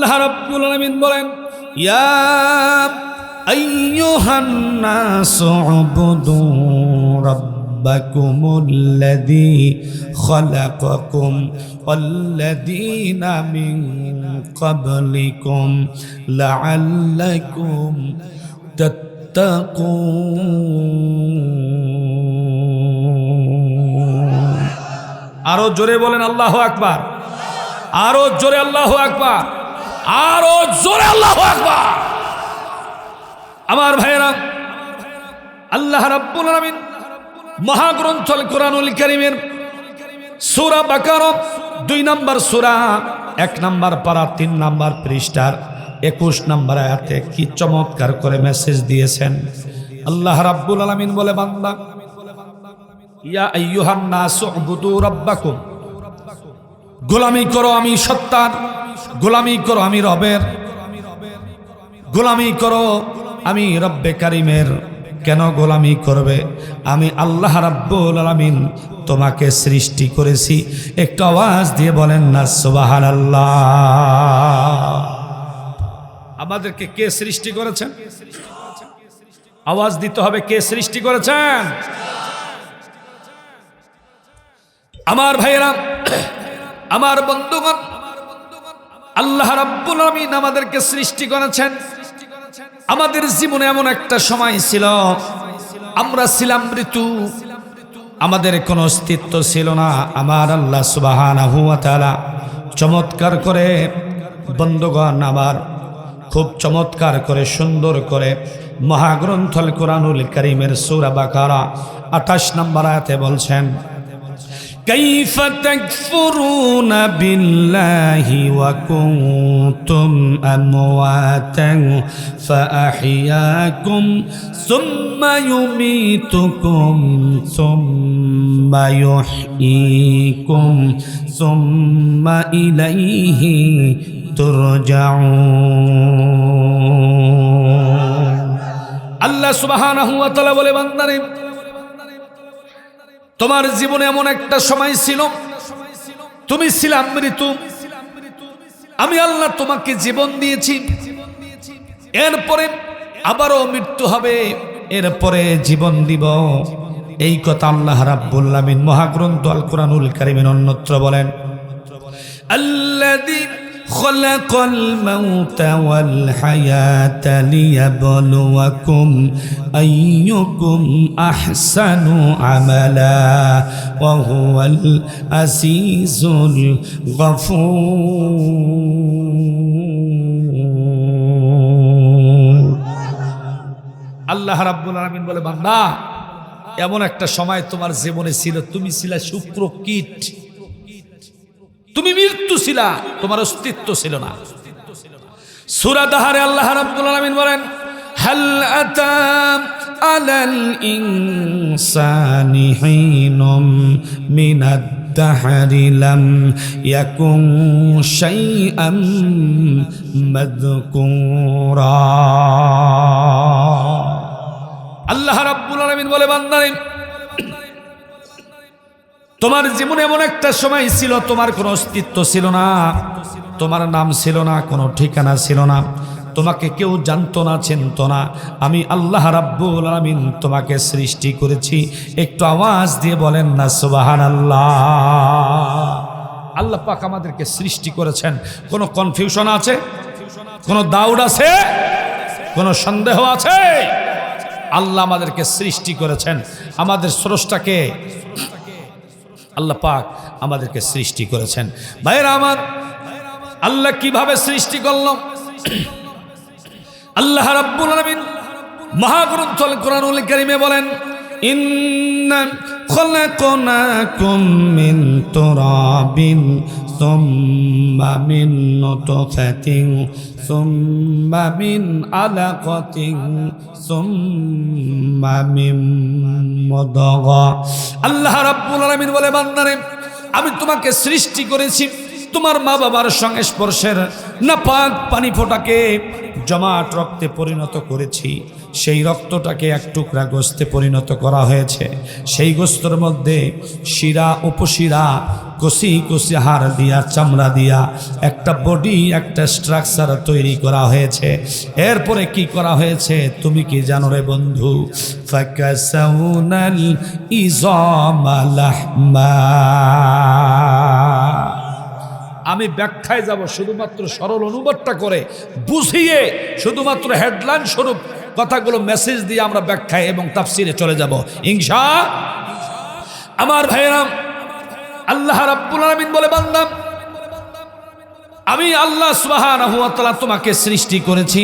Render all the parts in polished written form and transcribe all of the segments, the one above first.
আল্লাহ রাব্বুল আলামিন বলেন, ইয়া আইয়ুহান নাসু উবুদু রাব্বাকুমুল্লাযী খালাকাকুম ওয়াল্লাযীনা মিন ক্বাবলিকুম লাআল্লাকুম তাত্তাকুন। আরো জোরে বলেন আল্লাহু আকবার, আরো জোরে আল্লাহু আকবার, আরো জোরে আল্লাহু আকবার। আমার ভাইয়েরা, আল্লাহ রাব্বুল আলামিন মহাগ্রন্থ আল কোরআনুল কারীমের সূরা বাকারা 2 নম্বর সূরা 1 নম্বর পারা 3 নম্বর পৃষ্ঠার 21 নম্বর আয়াতে কি চমৎকার করে মেসেজ দিয়েছেন। আল্লাহ রাব্বুল আলামিন বলে, বান্দা, ইয়া আইয়ুহান নাসু উবুদু রাব্বাকুম, গোলামি করো আমি সত্তার, গোলামি করো আমি রবের, গোলামি করো আমি রব্বে কারিমের। কেন গোলামি করবে? আমি আল্লাহ রাব্বুল আলামিন তোমাকে সৃষ্টি করেছি। একটু আওয়াজ দিয়ে বলেন না সুবহানাল্লাহ। আমাদেরকে কে সৃষ্টি করেছেন? আওয়াজ দিতে হবে, কে সৃষ্টি করেছেন? আমার ভাইয়েরা, আমার বন্ধুগণ, আল্লাহ রাব্বুল আলামিন আমাদেরকে সৃষ্টি করেছেন। আমাদের জীবনে এমন একটা সময় ছিল, আমরা ছিলাম মৃত্যু, আমাদের কোনো অস্তিত্ব ছিল না। আমার আল্লাহ সুবহানাহু ওয়া তাআলা চমৎকার করে, বন্ধুগণ আমার, খুব চমৎকার করে, সুন্দর করে মহাগ্রন্থ আল কোরআনুল কারীমের সূরা বাকারা 28 নম্বর আয়াতে বলছেন, كيف تكفرون بالله وكنتم أمواتا فأحياكم ثم يميتكم ثم يحييكم ثم إليه ترجعون। الله سبحانه وتعالى বলে, বান্দারে, তোমার জীবনে এমন একটা সময় ছিল, তুমি ছিলাম মৃত্যু, আমি আল্লাহ তোমাকে জীবন দিয়েছি, এরপরে আবারও মৃত্যু হবে, এরপরে জীবন দিব। এই কথা আল্লাহ রাব্বুল আলামিন মহাগ্রন্থ আল কোরআনুল কারীমের অন্যত্র বলেন, আল্লাযী খালাকাল মাউতা ওয়াল হায়াতা লিয়াবলুয়াকুম আইয়ুকুম আহসানু আমালা ওয়া হুয়াল আজিজুল গফুর। আল্লাহ রাব্বুল আলামিন বলে, বান্দা, এমন একটা সময় তোমার জীবনে ছিল, তুমি ছিলা শুক্র কীট, তুমি মৃত্যু ছিলা, তোমার অস্তিত্ব ছিল না। সূরা দাহরে আল্লাহ রাব্বুল আলামিন বলেন, হাল আতা আলাল ইনসানি হিনুম মিনাদ দাহরি লাম ইয়াকুন শাইআম মাযকুরা। আল্লাহ রাব্বুল আলামিন বলে, বান্দারে, তোমার জীবনে এমন একটা সময় ছিল, তোমার কোনো অস্তিত্ব ছিল না, তোমার নাম ছিল না, কোনো ঠিকানা ছিল না, তোমাকে কেউ জানতো না, চিনতো না। আমি আল্লাহ রাব্বুল আলামিন তোমাকে সৃষ্টি করেছি। একটু আওয়াজ দিয়ে বলেন না সুবহানাল্লাহ। আল্লাহ পাক আমাদেরকে সৃষ্টি করেছেন। কোনো কনফিউশন আছে? কোনো ডাউট আছে? কোনো সন্দেহ আছে? আল্লাহ আমাদেরকে সৃষ্টি করেছেন। আমাদের স্রষ্টাকে আল্লাহ পাক আমাদেরকে সৃষ্টি করেছেন। ভাইরা আমার, আল্লাহ কিভাবে সৃষ্টি করল? আল্লাহ রাব্বুল আলামিন মহাগ্রন্থ আল কোরআনুল কারীমে বলেন, ইন্না খলাকনাকুম মিন তুরাবিন সুম্মা মিন নুতফাতিন সুম্মা মিন আলাকাতিন সুম্মা মিন মুদগা। আল্লাহ রাব্বুল আলামিন বলে, বান্দারে, আমি তোমাকে সৃষ্টি করেছি তোমার মা বাবার সংস্পর্শের নাপাক পানি ফোঁটাকে জমাট রক্তে পরিণত করেছি, সেই রক্তটাকে এক টুকরা গোস্তে পরিণত করা হয়েছে। সেই গোস্তের মধ্যে শিরা উপশিরা কষি কষি হাড় দিয়া চামড়া দিয়া একটা বডি একটা স্ট্রাকচার তৈরি করা হয়েছে। এরপরে কি করা হয়েছে তুমি কি জানো রে বন্ধু? ফাকাসাউনাল ইযামা লাহমা। আমি ব্যাখ্যায় যাব, শুধুমাত্র সরল অনুবাদটা করে বুঝিয়ে শুধুমাত্র হেডলাইন স্বরূপ কথাগুলো মেসেজ দিয়ে আমরা ব্যাখ্যায় এবং তাফসিরে চলে যাব ইনশাআল্লাহ। আমার ভাইরা, আল্লাহ রাব্বুল আলামিন বলে, বান্দা আমি আল্লাহ সুবহানাহু ওয়া তাআলা তোমাকে সৃষ্টি করেছি,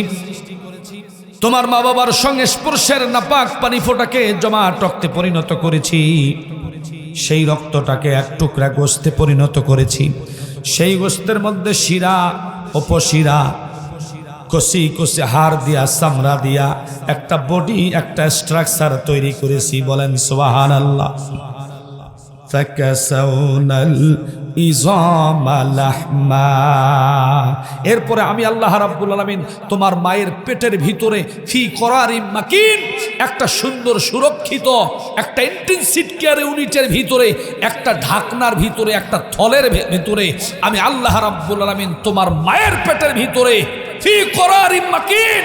তোমার মা বাবার সঙ্গে স্পর্শের নাপাক পানি ফোঁটাকে জমাট রক্তে পরিণত করেছি, সেই রক্তটাকে এক টুকরা গোস্তে পরিণত করেছি, সেই গোস্তের মধ্যে শিরা উপশিরা কষি কষি হাড় দিয়া চামড়া দিয়া একটা বডি একটা স্ট্রাকচার তৈরি করেছি। বলেন সুবহানাল্লাহ। ফাকাসাউনাল ইযামা লাহমা। এরপরে আমি আল্লাহ রাব্বুল আলামিন তোমার মায়ের পেটের ভিতরে ফি করারিম মাকিন, একটা সুন্দর সুরক্ষিত একটা ইন্টেনসিভ কেয়ার ইউনিটের ভিতরে, একটা ঢাকনার ভিতরে, একটা থলের ভিতরে আমি আল্লাহ রাব্বুল আলামিন তোমার মায়ের পেটের ভিতরে ফি করারিম মাকিন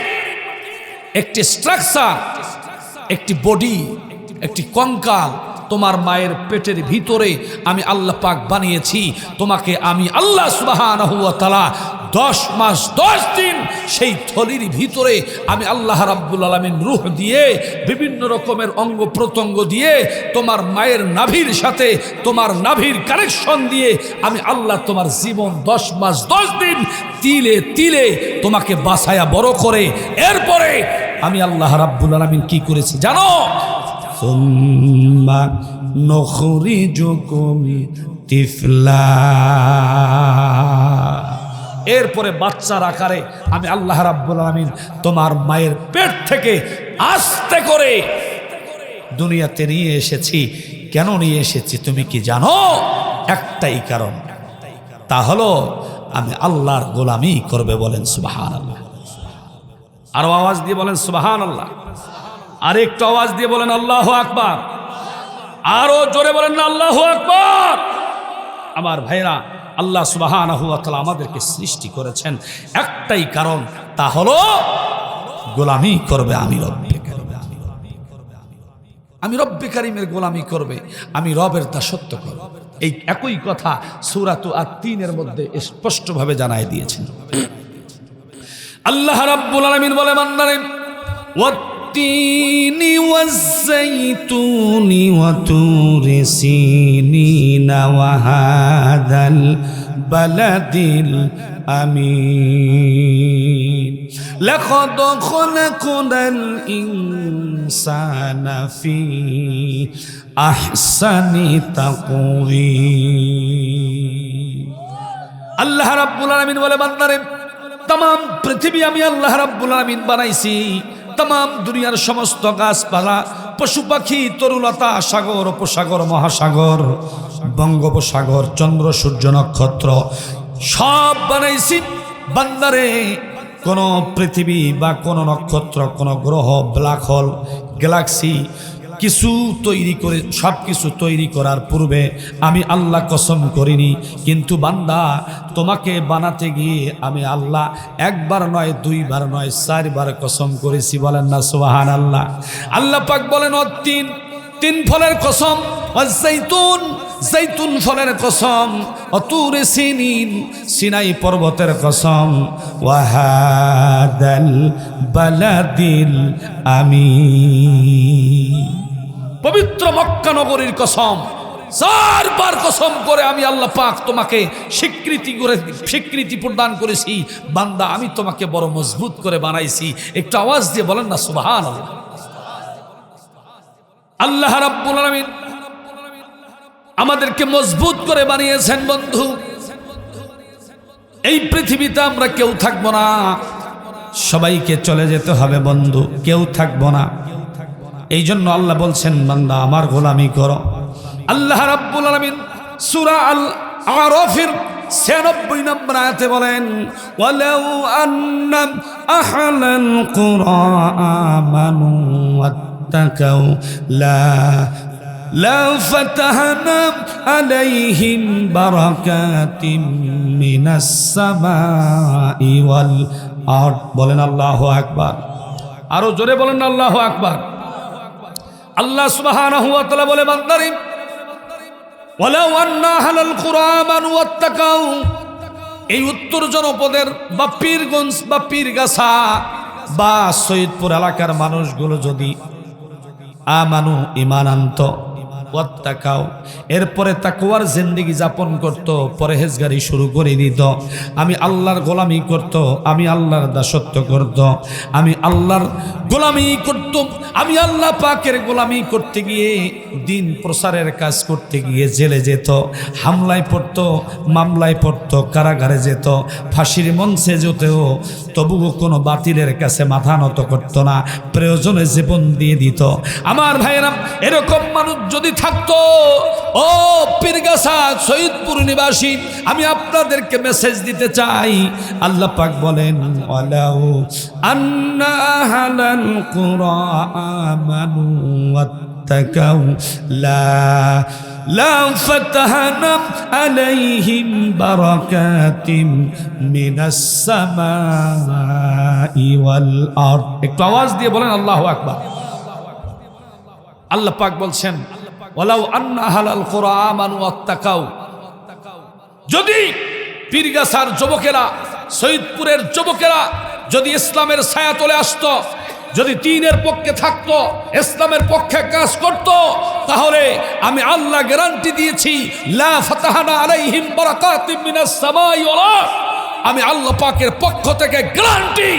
একটি স্ট্রাকচার, একটি বডি, একটি কঙ্কাল তোমার মায়ের পেটের ভিতরে আমি আল্লাহ পাক বানিয়েছি। তোমাকে আমি আল্লাহ সুবহানাহু ওয়া তাআলা 10 মাস 10 দিন সেই থলির ভিতরে আমি আল্লাহ রাব্বুল আলামিন রূহ দিয়ে বিভিন্ন রকমের অঙ্গ প্রত্যঙ্গ দিয়ে তোমার মায়ের নাভির সাথে তোমার নাভির কানেকশন দিয়ে আমি আল্লাহ তোমার জীবন 10 মাস 10 দিন তিলে তিলে তোমাকে বাছায়া বড় করে এরপরে আমি আল্লাহ রাব্বুল আলামিন কি করেছি জানো? সুম্মা নুখরিজুকুম তিফলা। এরপরে বাচ্চার আকারে আমি আল্লাহ রাব্বুল আলামিন তোমার মায়ের পেট থেকে আস্তে করে দুনিয়াতে নিয়ে এসেছি। কেন নিয়ে এসেছি তুমি কি জানো? একটাই কারণ, তা হলো আমি আল্লাহর গোলামি করবে। বলেন সুবহানাল্লাহ। আরো আওয়াজ দিয়ে বলেন সুবহানাল্লাহ। আর একটু আওয়াজ দিয়ে বলেন আল্লাহু আকবার। আরো জোরে বলেন না আল্লাহু আকবার। আমার ভাইরা, আল্লাহ সুবহানাহু ওয়া তাআলা আমাদেরকে সৃষ্টি করেছেন একটাই কারণ, তা হলো গোলামি করবে আমি রব্বে কারীম। আমি রব্বে কারীমের গোলামি করবে, আমি রবের দাসত্ব করব। এই একই কথা সূরা আত-তিনের মধ্যে স্পষ্টভাবে জানায় দিয়েছেন। আল্লাহ রাব্বুল আলামিন বলে, বান্দারে والتين والزيتون وطور سينين وهذا البلد الأمين لقد خلقنا الإنسان في أحسن تقويم। আল্লাহ রাব্বুল আলামিন বলে, বান্দারে তাম পৃথিবী আমি আল্লাহ রাব্বুল আলামিন বানাইছি, তাম দুনিয়ার সমস্ত গাছপালা পশু পাখি তরুলতা সাগর উপসাগর মহাসাগর বঙ্গোপসাগর চন্দ্র সূর্য নক্ষত্র সব বানাইছি। বান্দারে কোন পৃথিবী বা কোন নক্ষত্র কোন গ্রহ ব্ল্যাক হোল গ্যালাক্সি কিছু তৈরি করে সব কিছু তৈরি করার পূর্বে আমি আল্লাহ কসম করিনি, কিন্তু বান্দা তোমাকে বানাতে গিয়ে আমি আল্লাহ একবার নয় দুইবার নয় 4 বার কসম করেছি। বলেন না সুবহানাল্লাহ। আল্লাহ পাক বলেন তিন ফলের কসম, ওয়াজাইতুন জাইতুন ফলের কসম, অতুরে সিনিন সিনাই পর্বতের কসম, ওয়াহাদাল বালাদিল আমিন পবিত্র মক্কা নগরীর কসম। 4 বার কসম করে আমি আল্লাহ পাক তোমাকে স্বীকৃতি প্রদান করেছি। বান্দা আমি তোমাকে বড় মজবুত করে বানাইছি। একটু আওয়াজ দিয়ে বলেন না সুবহানাল্লাহ। আল্লাহ রাব্বুল আলামিন আমাদেরকে মজবুত করে বানিয়েছেন। বন্ধু, এই পৃথিবীতে আমরা কেউ থাকবো না, সবাইকে চলে যেতে হবে বন্ধু, কেউ থাকবো না। এই জন্য আল্লাহ বলছেন, বান্দা আমার গোলামি করো। আল্লাহ রাব্বুল আলামিন সূরা আল আরাফের 96 নম্বর আয়াতে বলেন ওয়ালাউ আন্না আহলাল কুরা আমানু ওয়াত্তাকাউ লা ফাতাহনা আলাইহিম বারাকাতিম মিনাস সামাই ওয়াল আরদ। বলেন আল্লাহু আকবার। আরো জোরে বলেন আল্লাহু আকবার। আল্লাহ সুবহানাহু ওয়া তাআলা বলে বান্দারে ওয়ালাউ আন্না আহলাল কুরা আমানু ওয়াত্তাকাউ, এই উত্তর জনপদের বা পীরগঞ্জ বা পীরগাছা বা সৈয়দপুর এলাকার মানুষগুলো যদি আমানু ঈমান আনত, ওয়াত্তাকাউ এরপরে তাকওয়ার জিন্দেগি যাপন করত, পরহেজগারি শুরু করে দিত, আমি আল্লাহর গোলামি করত, আমি আল্লাহর দাসত্ব করত, আমি আল্লাহর গোলামি করত, আমি আল্লাহ পাকের গোলামি করতে গিয়ে দিন প্রসারের কাজ করতে গিয়ে জেলে যেত, হামলায় পড়ত, মামলায় পড়ত, কারাগারে যেত, ফাঁসির মঞ্চে যেতেও তবুও কোনো বাতিলের কাছে মাথা নত করত না, প্রয়োজনে জীবন দিয়ে দিত। আমার ভাইয়েরা, এরকম মানুষ যদি থাকতো, ও পীরগাছা সৈয়দপুর নিবাসী, আমি আপনাদেরকে মেসেজ দিতে চাই। আল্লাহ পাক বলেন ওয়ালাউ আন্না আহলাল কুরা আমানু ওয়াত্তাকাউ লা ফাতাহনা আলাইহিম বারাকাতিম মিনাস সামাই ওয়াল আরদ। একটু আওয়াজ দিয়ে বলেন আল্লাহু আকবার। আল্লাহ পাক বলছেন ওয়ালাউ আন্না আহলাল কুরা আমানু ওয়াত্তাকাউ, যদি পীরগাছার যুবকেরা, সৈয়দপুরের যুবকেরা যদি ইসলামের ছায়া তলে আসতো, যদি দ্বীনের পক্ষে থাকতো, ইসলামের পক্ষে কাজ করত, তাহলে আমি আল্লাহ গ্যারান্টি দিয়েছি লা ফাতাহনা আলাইহিম বারাকাতিম মিনাস সামাই ওয়াল আরদ। আমি আল্লাহ পাকের পক্ষ থেকে গ্যারান্টি,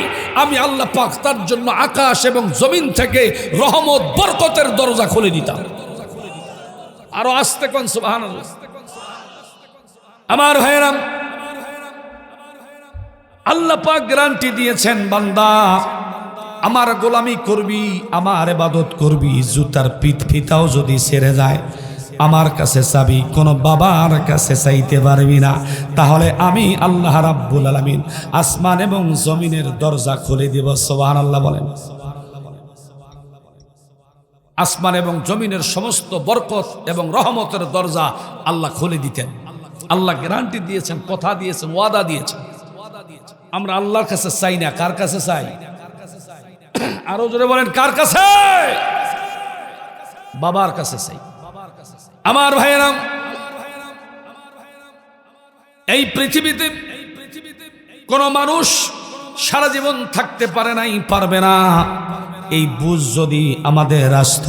আমি আল্লাহ পাক তার জন্য আকাশ এবং জমিন থেকে রহমত বরকতের দরজা খুলে দিতাম। আরো আস্তে কোন সুবহানাল্লাহ। আমার ভাইরা, আল্লাহ পাক গ্যারান্টি দিয়েছেন, বান্দা আমার গোলামি করবি, আমার ইবাদত করবি, জুতার পিঠ ফিতাও যদি ছেড়ে যায় আমার কাছে চাবি, কোনো বাবার কাছে চাইতে পারবি না, তাহলে আমি আল্লাহ রাব্বুল আলামিন আসমান এবং জমিনের দরজা খুলে দিব। সুবহানাল্লাহ বলেন। আসমান এবং জমিনের সমস্ত বরকত এবং রহমতের দরজা আল্লাহ খুলে দিতেন। আল্লাহ গ্যারান্টি দিয়েছেন, কথা দিয়েছেন, ওয়াদা দিয়েছেন। আমরা আল্লাহর কাছে চাই না, কার কাছে চাই? আরো জোরে বলেন, কার কাছে? বাবার কাছে চাই। আমার ভাইয়েরা, এই পৃথিবীতে কোন মানুষ সারা জীবন থাকতে পারে নাই, পারবে না। এই বুঝ যদি আমাদের আসত,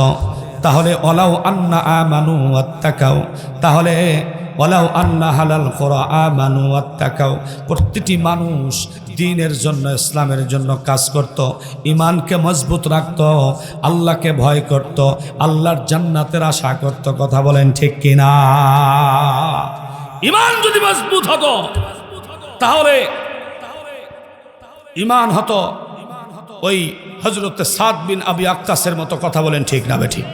তাহলে ওয়ালাউ আন্না আমানু ওয়াত্তাকাউ, তাহলে ওয়ালাউ আন্না আহলাল কুরা আমানু ওয়াত্তাকাউ, প্রতিটি মানুষ দ্বীনের জন্য, ইসলামের জন্য কাজ করত, ঈমানকে মজবুত রাখত, আল্লাহকে ভয় করত, আল্লাহর জান্নাতের আশা করত। কথা বলেন ঠিক কিনা? ঈমান যদি মজবুত হতো, তাহলে ঈমান হতো ওই হযরত সাদ বিন আবি আক্কাসের মতো। কথা বলেন ঠিক না বেঠিক?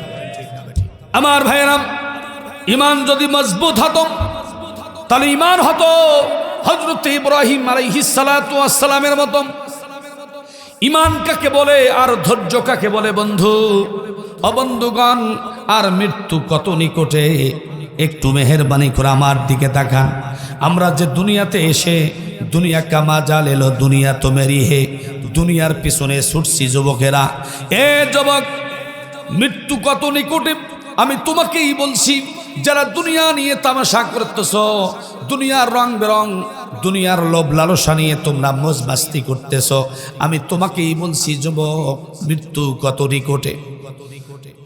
আমার ভাইয়েরা, ঈমান যদি মজবুত হতো, তাহলে ঈমান হতো হযরত ইব্রাহিম আলাইহিস সালাতু ওয়াস সালামের মতো। ঈমান কাকে বলে আর ধৈর্য কাকে বলে বন্ধু? অবন্ধুগণ, আর মৃত্যু কত নিকটে, একটু মেহেরবানি করে আমার দিকে তাকান। আমরা যে দুনিয়াতে এসে, দুনিয়া কামা জাল এলো, দুনিয়া তো মেরি হে, দুনিয়ার পিছনে ছুটছি যুবকেরা। এ যুবক, মৃত্যু কত নিকটে আমি তোমাকেই বলছি। যারা দুনিয়া নিয়ে তামাশা করতেছ, দুনিয়ার রং বেরং, দুনিয়ার লোভ লালসা নিয়ে তোমরা মজ মাস্তি করতেছ, আমি তোমাকেই বলছি যুবক, মৃত্যু কত নিকটে।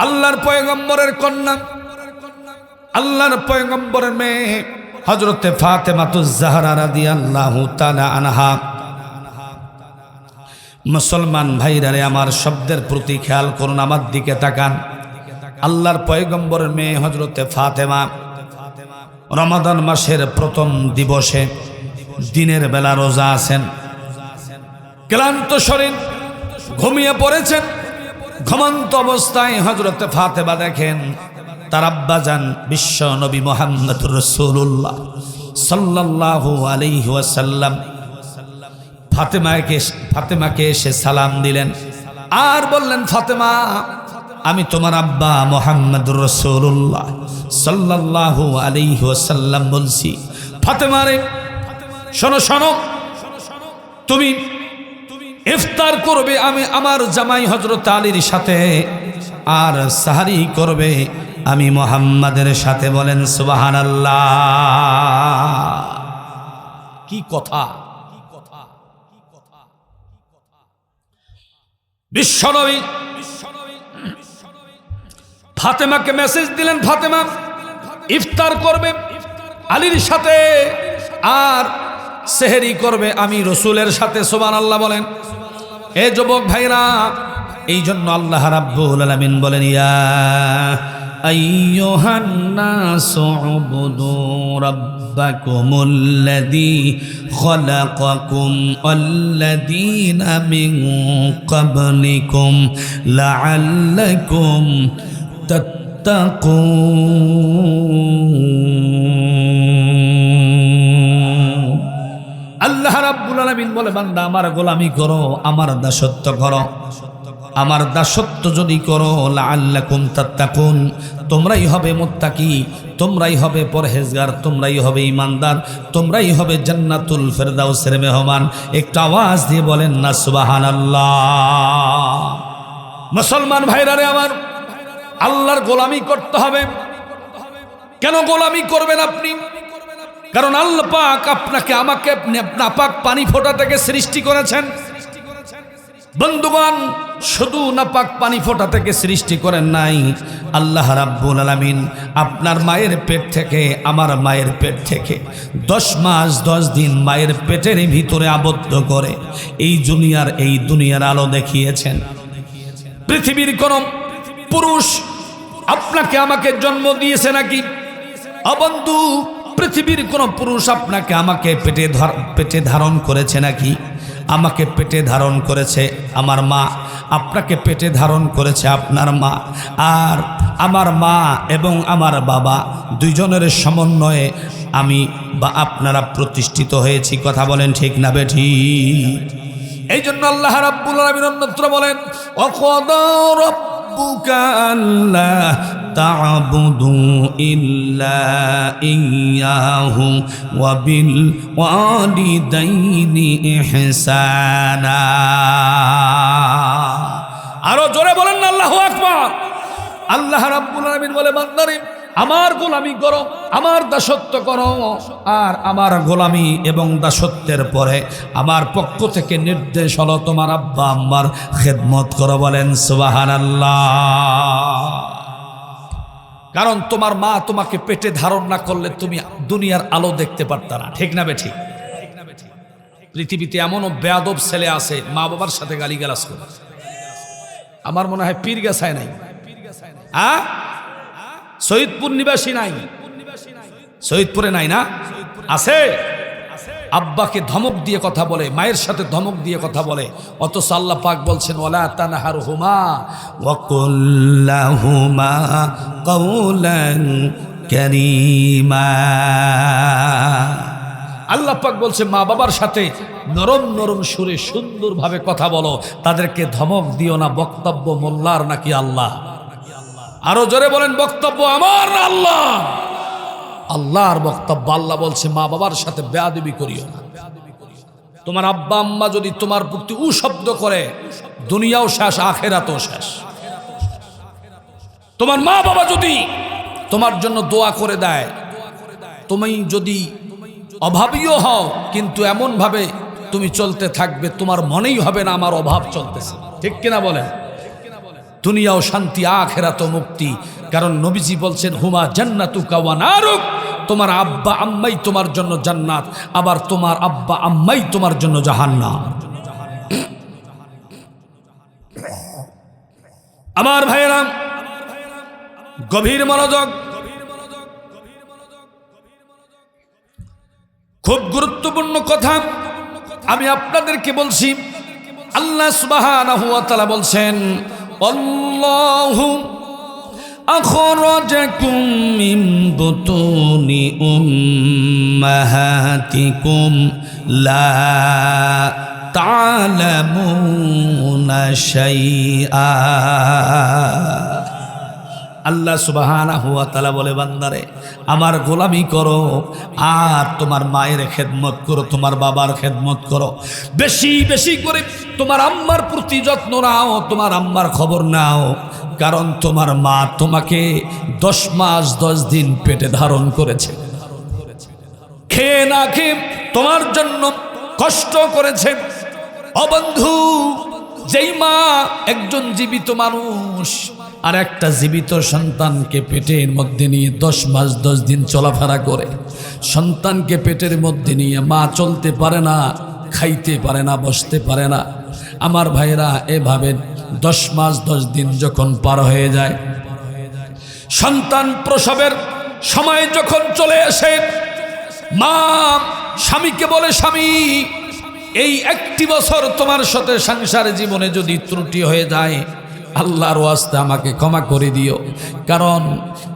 আল্লাহর পয়গম্বরের কন্যা, আল্লাহর পয়গম্বরের মেয়ে হযরতে ফাতেমাতুজ জাহরা রাদিয়াল্লাহু তাআলা আনহা। মুসলমান ভাইরা রে, আমার শব্দের প্রতি খেয়াল করুন, আমার দিকে তাকান। আল্লাহর পয়গম্বরের মেয়ে হযরতে ফাতেমা রমাদান মাসের প্রথম দিবসে দিনের বেলা রোজা আছেন, ক্লান্ত শরীর, ঘুমিয়ে পড়েছেন। ঘুমন্ত অবস্থায় হযরতে ফাতেমা দেখেন তার আব্বাজান বিশ্ব নবী মুহাম্মদুর রাসূলুল্লাহ সাল্লাল্লাহু আলাইহি ওয়াসাল্লাম ফাতেমাকে এসে সালাম দিলেন আর বললেন, ফাতেমা, আমি তোমার আব্বা মুহাম্মদুর রাসূলুল্লাহ সাল্লাল্লাহু আলাইহি ওয়াসাল্লাম বলছি। ফাতেমা রে, শোনো শোনো, তুমি ইফতার করবে আমি আমার জামাই হযরত আলীর সাথে, আর সাহারি করবে আমি মুহাম্মাদের সাথে। বলেন সুবহানাল্লাহ। কি কথা! বিশ্বনবী ফাতেমাকে মেসেজ দিলেন, ফাতেমা ইফতার করবে আলীর সাথে আর সেহরি করবে আমি রাসূলের সাথে। সুবহানাল্লাহ বলেন। এ যুবক ভাইরা, এই জন্য আল্লাহ রাব্বুল আলামিন বলেন, ইয়া আইয়ুহান নাসু উবুদু রাব্বাকুমুল্লাযী খালাকাকুম ওয়াল্লাযীনা মিন ক্বাবলিকুম লাআল্লাকুম তাত্তাকুন। আল্লাহ রাব্বুল আলামিন বলে, বান্দা আমার গোলামি করো, আমার দাসত্ব করো। আমার দাসত্ব যদি করো, লাআল্লাকুম তাত্তাকুন, তোমরাই হবে মুত্তাকি, তোমরাই হবে পরহেজগার, তোমরাই হবে ঈমানদার, তোমরাই হবে জান্নাতুল ফেরদাউসের মেহমান। একটু আওয়াজ দিয়ে বলেন না সুবহানাল্লাহ। মুসলমান ভাইরা রে আমার, আল্লাহর গোলামি করতে হবে। কেন গোলামি করবেন আপনি? কারণ আল্লাহ পাক আপনাকে আমাকে নাপাক পানি ফোঁটা থেকে সৃষ্টি করেছেন। বন্ধুগণ, শুধু নাপাক পানি ফোঁটা থেকে সৃষ্টি করেন নাই, আল্লাহ রাব্বুল আলামিন আপনার মায়ের পেট থেকে, আমার মায়ের পেট থেকে 10 মাস 10 দিন মায়ের পেটের ভিতরে আবদ্ধ করে এই দুনিয়ার আলো দেখিয়েছেন। পৃথিবীর কোন পুরুষ আপনাকে আমাকে জন্ম দিয়েছে নাকি? বন্ধু, পৃথিবীর কোন পুরুষ আপনাকে আমাকে পেটে ধারণ করেছে নাকি? আমাকে পেটে ধারণ করেছে আমার মা, আপনাকে পেটে ধারণ করেছে আপনার মা। আর আমার মা এবং আমার বাবা দুইজনের সমন্বয়ে আমি বা আপনারা প্রতিষ্ঠিত হয়েছি। কথা বলেন ঠিক না বেঠিক? এই জন্য আল্লাহ রাব্বুল আলামিন অন্যত্র বলেন, ওয়াকাদা রাব্বুকা আল্লা তা'বুদু ইল্লা ইয়্যাহু ওয়া বিল ওয়ালিদাইনি ইহসানা। আরো জোরে বলেন না আল্লাহু আকবার। আল্লাহ রাব্বুল আলামিন বলে, বান্দারে আমার গোলামি করো, আমার দাসত্ব করো, আর আমার গোলামি এবং দাসত্বের পরে আমার পক্ষ থেকে নির্দেশ হলো তোমার আব্বা আম্মার খেদমত করো। বলেন সুবহানাল্লাহ। কারণ তোমার মা তোমাকে পেটে ধারণ না করলে তুমি দুনিয়ার আলো দেখতে পারতা না। ঠিক না বেঠিক? পৃথিবীতে এমনও বেয়াদব ছেলে আছে মা বাবার সাথে গালিগালাজ করে। আমার মনে হয় পীরগাছায় নাই, শহীদপুর নিবাসী নাই, শহীদপুরে নাই না? আছে? আব্বাকে ধমক দিয়ে কথা বলে, মায়ের সাথে ধমক দিয়ে কথা বলে, অথচ আল্লাহ পাক বলছেন, ওয়ালা তানহারহুমা ওয়া কুল লাহুমা কাওলান কারীমা। আল্লাহ পাক বলছে, মা বাবার সাথে নরম নরম সুরে সুন্দরভাবে কথা বলো, তাদেরকে ধমক দিও না। বক্তব্য মোল্লার নাকি আল্লাহ? আরো জোরে বলেন, বক্তব্য আমার না আল্লাহ? আল্লাহর বক্তব্য। আল্লাহ বলছে, মা বাবার সাথে বেয়াদবি করিও না। তোমার আব্বা আম্মা যদি তোমার প্রতি শব্দ করে, দুনিয়াও শেষ, আখেরাতও শেষ। তোমার মা বাবা যদি তোমার জন্য দোয়া করে দেয়, তুমি যদি অভাবীও হও, কিন্তু এমন ভাবে তুমি চলতে থাকবে, তোমার মনেই হবে না আমার অভাব চলতেছে। ঠিক কিনা বলেন? দুনিয়াও শান্তি, আখেরাতও মুক্তি। কারণ নবীজি বলছেন, হুমা জান্নাতুকা ওয়া নারুক, তোমার আব্বা আম্মাই তোমার জন্য জান্নাত, আবার তোমার আব্বা আম্মাই তোমার জন্য জাহান্নাম। আমার ভাইয়েরা, গভীর মনোযোগ, খুব গুরুত্বপূর্ণ কথা আমি আপনাদেরকে বলছি। আল্লাহ সুবহানাহু ওয়া তাআলা বলছেন, আল্লাহু أخرجكم من بطون أمهاتكم لا تعلمون شيئا আল্লাহ সুবহানাহু ওয়া তাআলা বলে, বান্দারে আমার গোলামি করো আর তোমার মায়ের খেদমত করো, তোমার বাবার খেদমত করো, বেশি বেশি করে তোমার আম্মার প্রতি যত্ন নাও, তোমার আম্মার খবর নাও, কারণ তোমার মা তোমাকে 10 মাস 10 দিন পেটে ধারণ করেছে, খেয়ে না খেয়ে তোমার জন্য কষ্ট করেছে। ও বন্ধু, যেই মা একজন জীবিত মানুষ আর একটা জীবিত সন্তানকে পেটের মধ্যে নিয়ে 10 মাস 10 দিন চলাফেরা করে, সন্তানকে পেটের মধ্যে নিয়ে মা চলতে পারে না, খাইতে পারে না, বসতে পারে না। আমার ভাইরা, এভাবে 10 মাস 10 দিন যখন পার হয়ে যায়, সন্তান প্রসবের সময় যখন চলে আসে, মা স্বামীকে বলে, স্বামী এই 1টি বছর তোমার সাথে সংসার জীবনে যদি ত্রুটি হয়ে যায়, আল্লাহর ওয়াস্তে আমাকে ক্ষমা করে দিও, কারণ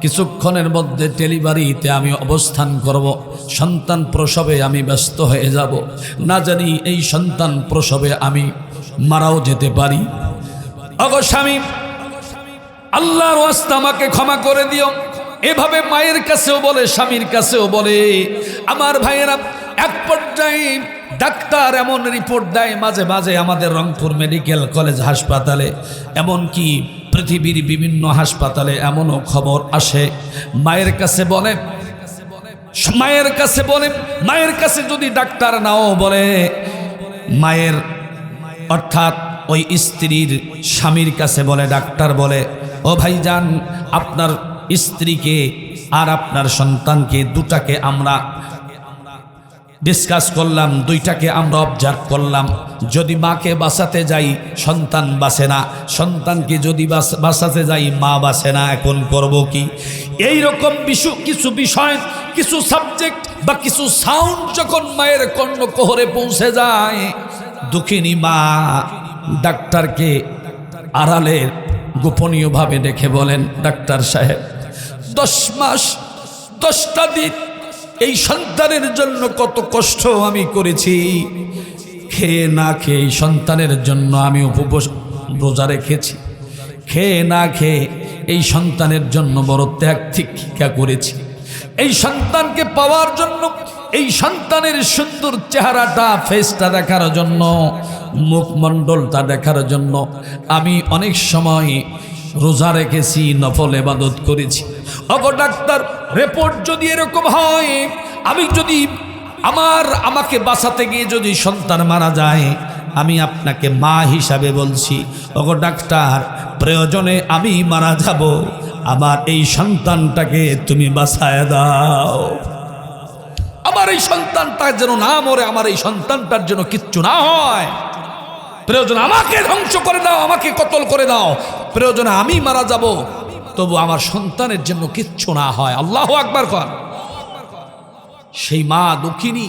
কিছুক্ষণের মধ্যে ডেলিভারিতে আমি অবস্থান করব, সন্তান প্রসবে আমি ব্যস্ত হয়ে যাব, না জানি এই সন্তান প্রসবে আমি মারাও যেতে পারি। ওগো স্বামী, আল্লাহর ওয়াস্তে আমাকে ক্ষমা করে দিও। এভাবে মায়ের কাছেও বলে, স্বামীর কাছেও বলে। আমার ভাইয়েরা, এক পর্যায়ে ডাক্তার এমন রিপোর্ট দেয় মাঝে মাঝে আমাদের রংপুর মেডিকেল কলেজ হাসপাতালে, এমনকি পৃথিবীর বিভিন্ন হাসপাতালে এমনও খবর আসে, মায়ের কাছে বলে, মায়ের কাছে যদি ডাক্তার নাও বলে, মায়ের অর্থাৎ ওই স্ত্রীর স্বামীর কাছে বলে, ডাক্তার বলে, ও ভাইজান, আপনার স্ত্রীকে আর আপনার সন্তানকে দুটাকে আমরা ডিসকাস করলাম, 2টাকে আমরা অবজার্ভ করলাম, যদি মাকে বাঁচাতে যাই সন্তান বাঁচে না, সন্তানকে যদি বাঁচাতে যাই মা বাঁচে না, এখন করব কি? এই রকম কিছু বিষয়, কিছু সাবজেক্ট বা কিছু সাউন্ড যখন মায়ের কর্ণকুহরে পৌঁছে যায়, দুঃখিনী মা ডাক্তারকে আড়ালে গোপনীয়ভাবে ডেকে বলেন, ডাক্তার সাহেব, 10 মাস 10টা দিন এই সন্তানের জন্য কত কষ্ট আমি করেছি, খেয়ে না খেয়ে এই সন্তানের জন্য আমি উপবাস রোজা রেখেছি, খেয়ে না খেয়ে এই সন্তানের জন্য বড় ত্যাগ তিতিক্ষা করেছি, এই সন্তানকে পাওয়ার জন্য, এই সন্তানের সুন্দর চেহারাটা, ফেসটা দেখার জন্য, মুখমণ্ডলটা দেখার জন্য আমি অনেক সময় রোজা রেখেছি, নফল ইবাদত করেছি। ওগো ডাক্তার, রিপোর্ট যদি এরকম হয়, আমি যদি আমাকে বাঁচাতে গিয়ে যদি সন্তান মারা যায়, আমি আপনাকে মা হিসাবে বলছি, ওগো ডাক্তার, প্রয়োজনে আমি মারা যাব, আমার এই সন্তানটাকে তুমি বাঁচায় দাও, আমার এই সন্তানটা যেন না মরে, আমার এই সন্তানটার যেন কিচ্ছু না হয়, প্রয়োজনে আমাকে ধ্বংস করে দাও, আমাকে কতল করে দাও, প্রয়োজনে আমি মারা যাব, তবু আমার সন্তানের জন্য কিচ্ছু না হয়। আল্লাহু আকবার কর। সেই মা দুঃখিনী,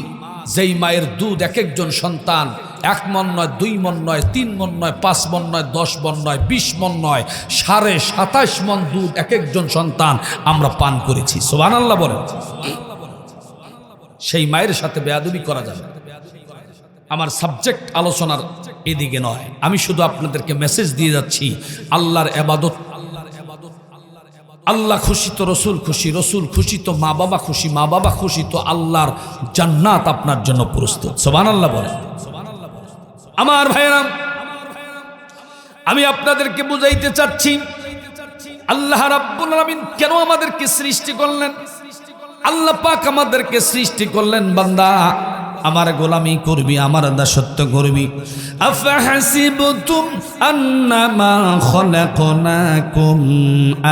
যেই মায়ের দুধ এক একজন সন্তান 1 মণ নয়, 2 মণ নয়, 3 মণ নয়, 5 মণ নয়, 10 মণ নয়, 20 মণ নয়, 27.5 মণ দুধ এক একজন সন্তান আমরা পান করেছি। সুবহানাল্লাহ বলেন। সেই মায়ের সাথে বেয়াদবি করা যাবে। আমার সাবজেক্ট আলোচনার এদিকে নয়, আমি শুধু আপনাদেরকে মেসেজ দিয়ে যাচ্ছি, আল্লাহর ইবাদত, আল্লাহ খুশি তো রসুল খুশি, রসুল খুশি তো মা বাবা খুশি, মা বাবা খুশি তো আল্লাহর জান্নাত আপনার জন্য প্রস্তুত। সুবহানাল্লাহ বলেন। আমার ভাইরা, আমি আপনাদেরকে বুঝাইতে চাচ্ছি, আল্লাহ রাব্বুল আলামিন কেন আমাদেরকে সৃষ্টি করলেন। আল্লাহ পাক আমাদেরকে সৃষ্টি করলেন, বান্দা আমার গোলামি করবি, আমার দাসত্ব করবি। আফাহাসিবতুম আন্নামা খলাকনাকুম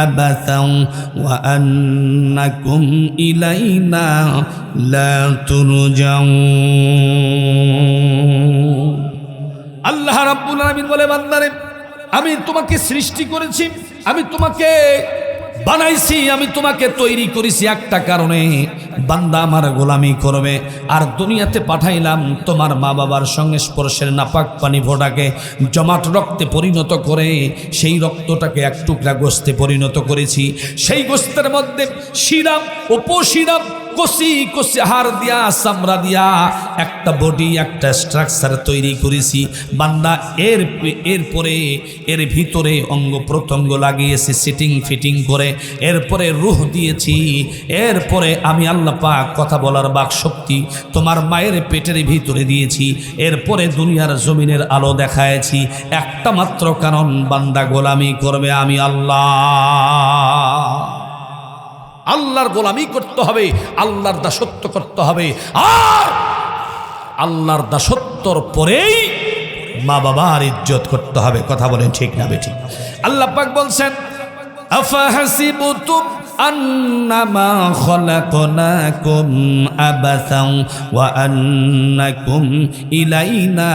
আবাসান ওয়া আন্নাকুম ইলাইনা লা তুরজাউন। আল্লাহ রাব্বুল আলামিন বলে, বান্দারে আমি তোমাকে সৃষ্টি করেছি, আমি তোমাকে বানাইছি, আমি তোমাকে তৈরি করেছি একটা কারণে, বান্দা আমার গোলামি করবে। আর দুনিয়াতে পাঠাইলাম তোমার মা বাবার সংস্পর্শের নাপাক পানি ফোটাকে জমাট রক্তে পরিণত করে, সেই রক্তটাকে এক টুকরা গোস্তে পরিণত করেছি। সেই গোস্তের মধ্যে শিরা, উপশিরা, কষি কষি হাড় দিয়া, চামড়া দিয়া একটা বডি, একটা স্ট্রাকচার তৈরি করেছি। বান্দা এরপরে এর ভিতরে অঙ্গ প্রত্যঙ্গ লাগিয়েছি সিটিং ফিটিং করে, এরপরে রূহ দিয়েছি। এরপরে আমি আল্লাহ পাক কথা বলার বাক শক্তি তোমার মায়ের পেটের ভিতরে দিয়েছি। এরপরে দুনিয়ার জমিনের আলো দেখায়েছি একটা মাত্র কারণ, বান্দা গোলামি করবে আমি আল্লাহ। আল্লাহর গোলামি করতে হবে, আল্লাহর দাসত্ব করতে হবে। আর আল্লাহর দাসত্বর পরেই মা বাবার ইজ্জত করতে হবে। কথা বলেন ঠিক না বেঠিক? আল্লাহ পাক বলছেন, আফাহাসিবতুম আন্নামা খলাকনাকুম আবাসান ওয়া আন্নাকুম ইলাইনা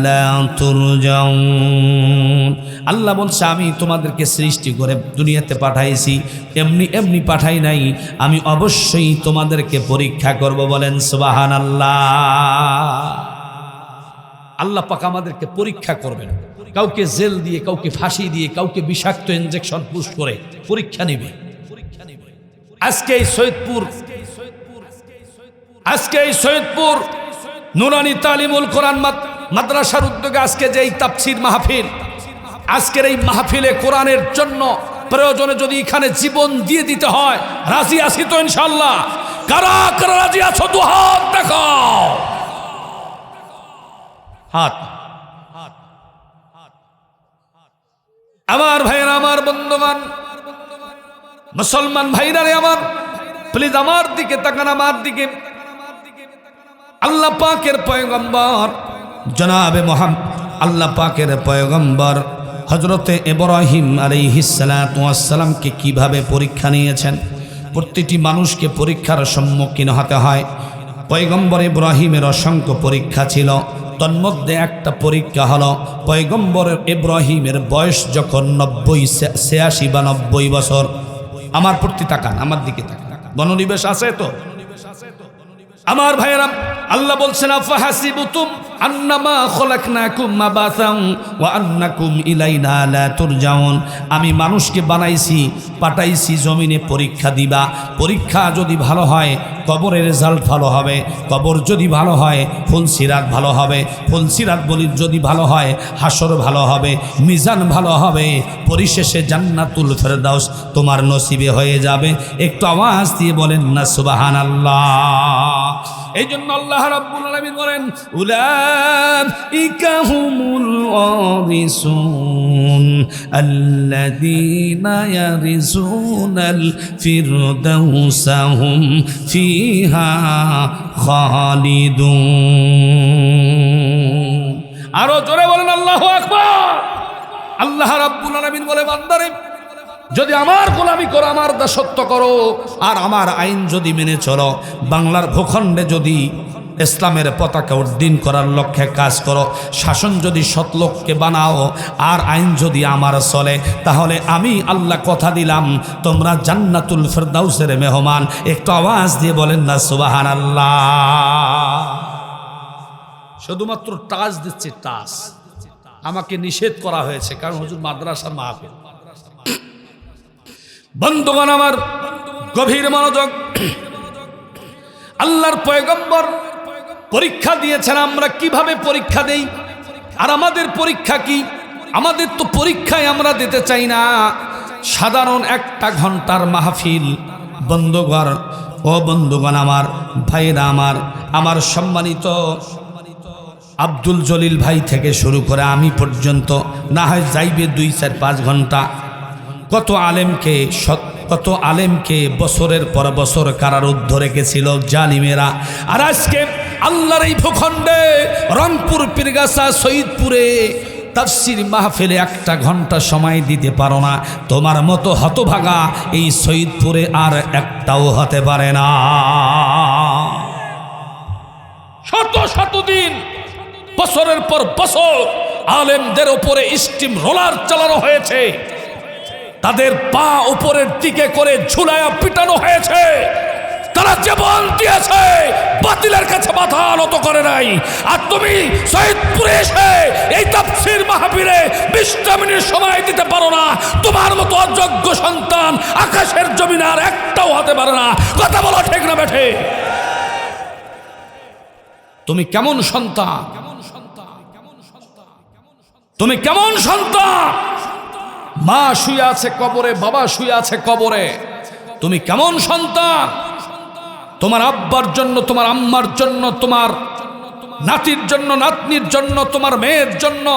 লা তুরজাউন। আল্লাহ বলছে, আমি তোমাদেরকে সৃষ্টি করে দুনিয়াতে পাঠাইছি, এমনি এমনি পাঠাই নাই, আমি অবশ্যই তোমাদেরকে পরীক্ষা করব। বলেন সুবহানাল্লাহ। আল্লাহ পাক আমাদেরকে পরীক্ষা করবেন। কাউকে জেল দিয়ে, কাউকে ফাঁসি দিয়ে, কাউকে বিষাক্ত ইনজেকশন পুশ করে পরীক্ষা নেবে। আজকে এই সৈয়দপুর নুরানি তালিমুল কোরআন মাদ্রাসার উদ্যোগে আজকে যে এই তাফসীর মাহফিল, আজকের এই মাহফিলে কোরআনের জন্য প্রয়োজনে যদি এখানে জীবন দিয়ে দিতে হয়, রাজি আছি তো ইনশাআল্লাহ? কারা কারা রাজি আছো? দু হাত দেখাও। হাত। আমার ভাইরা, আমার বন্ধুগণ, মুসলমান ভাইরা রে আমার, প্লিজ আমার দিকে তাকান, আমার দিকে। আল্লাহ পাকের পয়গম্বর জনাবে মুহাম্মদ, আল্লাহ পাকের পয়গম্বর হযরতে ইব্রাহিম আলাইহিস সালাতু ওয়াস সালামকে কিভাবে পরীক্ষা নিয়েছেন। প্রতিটি মানুষকে পরীক্ষার সম্মুখীন হতে হয়। পয়গম্বর ইব্রাহিমের অসংখ্য পরীক্ষা ছিল, তন্মধ্যে একটা পরীক্ষা হলো পয়গম্বর ইব্রাহিমের বয়স যখন 86 বা 90 বছর। আমার প্রতি তাকান, আমার দিকে তাকান। মনোনিবেশ আছে তো আমার ভাইয়েরা? আল্লাহ বলছেন, আফাহাসিবতুম আন্নামা খলাকনাকুম আবাসান ওয়া আন্নাকুম ইলাইনা লা তুরজাউন। আমি মানুষকে বানাইছি, পাঠাইছি জমিনে পরীক্ষা দিবা। পরীক্ষা যদি ভালো হয় কবরের রেজাল্ট ভালো হবে, কবর যদি ভালো হয় ফুলসিরাত ভালো হবে, ফুলসিরাত বলি যদি ভালো হয় হাসর ভালো হবে, মিজান ভালো হবে, পরিশেষে জান্নাতুল ফেরদাউস তোমার নসিবে হয়ে যাবে। একটু আওয়াজ দিয়ে বলেন না সুবহানাল্লাহ। এই জন্য আল্লাহ রাব্বুল আলামিন বলেন, উলাইকা হুমুল ওয়ারিসুন আল্লাযীনা ইয়ারিসুনাল ফিরদাউসা হুম ফিহা খালিদুন। আরো জোরে বলেন আল্লাহু আকবার। আল্লাহ রাব্বুল আলামিন বলে, বান্দারে যদি আমার গোলামি করো, আমার দাসত্ব করো, আর আমার আইন যদি মেনে চলো, বাংলার ভূখণ্ডে যদি ইসলামের পতাকা উড্ডীন করার লক্ষ্যে কাজ করো, শাসন যদি সৎলোককে বানাও, আর আইন যদি আমার চলে, তাহলে আমি আল্লাহ কথা দিলাম তোমরা জান্নাতুল ফেরদাউসের মেহমান। একটু আওয়াজ দিয়ে বলেন না সুবহানাল্লাহ। শুধুমাত্র টাচ দিচ্ছে, টাচ। আমাকে নিষেধ করা হয়েছে, কারণ হুজুর মাদ্রাসার মাহফিল। বন্ধুগণ আমার, গভীর মনোযোগ। আল্লাহর পয়গম্বর পরীক্ষা দিয়েছেন, আমরা কিভাবে পরীক্ষা দেই? আর আমাদের পরীক্ষা কি? আমাদের তো পরীক্ষায় আমরা দিতে চাই না। সাধারণ একটা ঘন্টার মাহফিল। বন্ধুগণ, ও বন্ধুগণ আমার, ভাইরা আমার সম্মানিত আব্দুল জলিল ভাই থেকে শুরু করে আমি পর্যন্ত, না হয় যাইবে 2, 4, 5 ঘন্টা। কত আলেমকে বছরের পর বছর কারারুদ্ধ রেখেছিল জালিমেরা। আর আজকে আল্লাহর এই ভূখণ্ডে রংপুর, পীরগাছা, শহীদপুরে তাফসীর মাহফিলে 1 ঘন্টা সময় দিতে পারো না। তোমার মতো হতভাগা এই শহীদপুরে আর একটাও হতে পারে না। শত দিন, বছরের পর বছর আলেমদের উপরে স্টিম রোলার চালানো হয়েছে। তাদের পা উপরের দিকে করে ঝুলায়া পিটানো হয়েছে। তারা জীবন দিয়েছে, বাতিলের কাছে মাথা নত করে নাই। আর তুমি সৈয়দপুরে এসে এই তাফসীর মাহফিলে 20টা মিনিট সময় দিতে পারো না। তোমার মতো অযোগ্য সন্তান আকাশের জমিনে আর একটাও হতে পারে না। কথা বলো ঠিক না বেঠে? তুমি কেমন সন্তান? তুমি কেমন সন্তান? মা শুয়ে আছে কবরে, বাবা শুয়ে আছে কবরে। তুমি কেমন সন্তান? তোমার আব্বার জন্য, তোমার আম্মার জন্য, তোমার নাতির জন্য, নাতনির জন্য, তোমার মেয়ের জন্য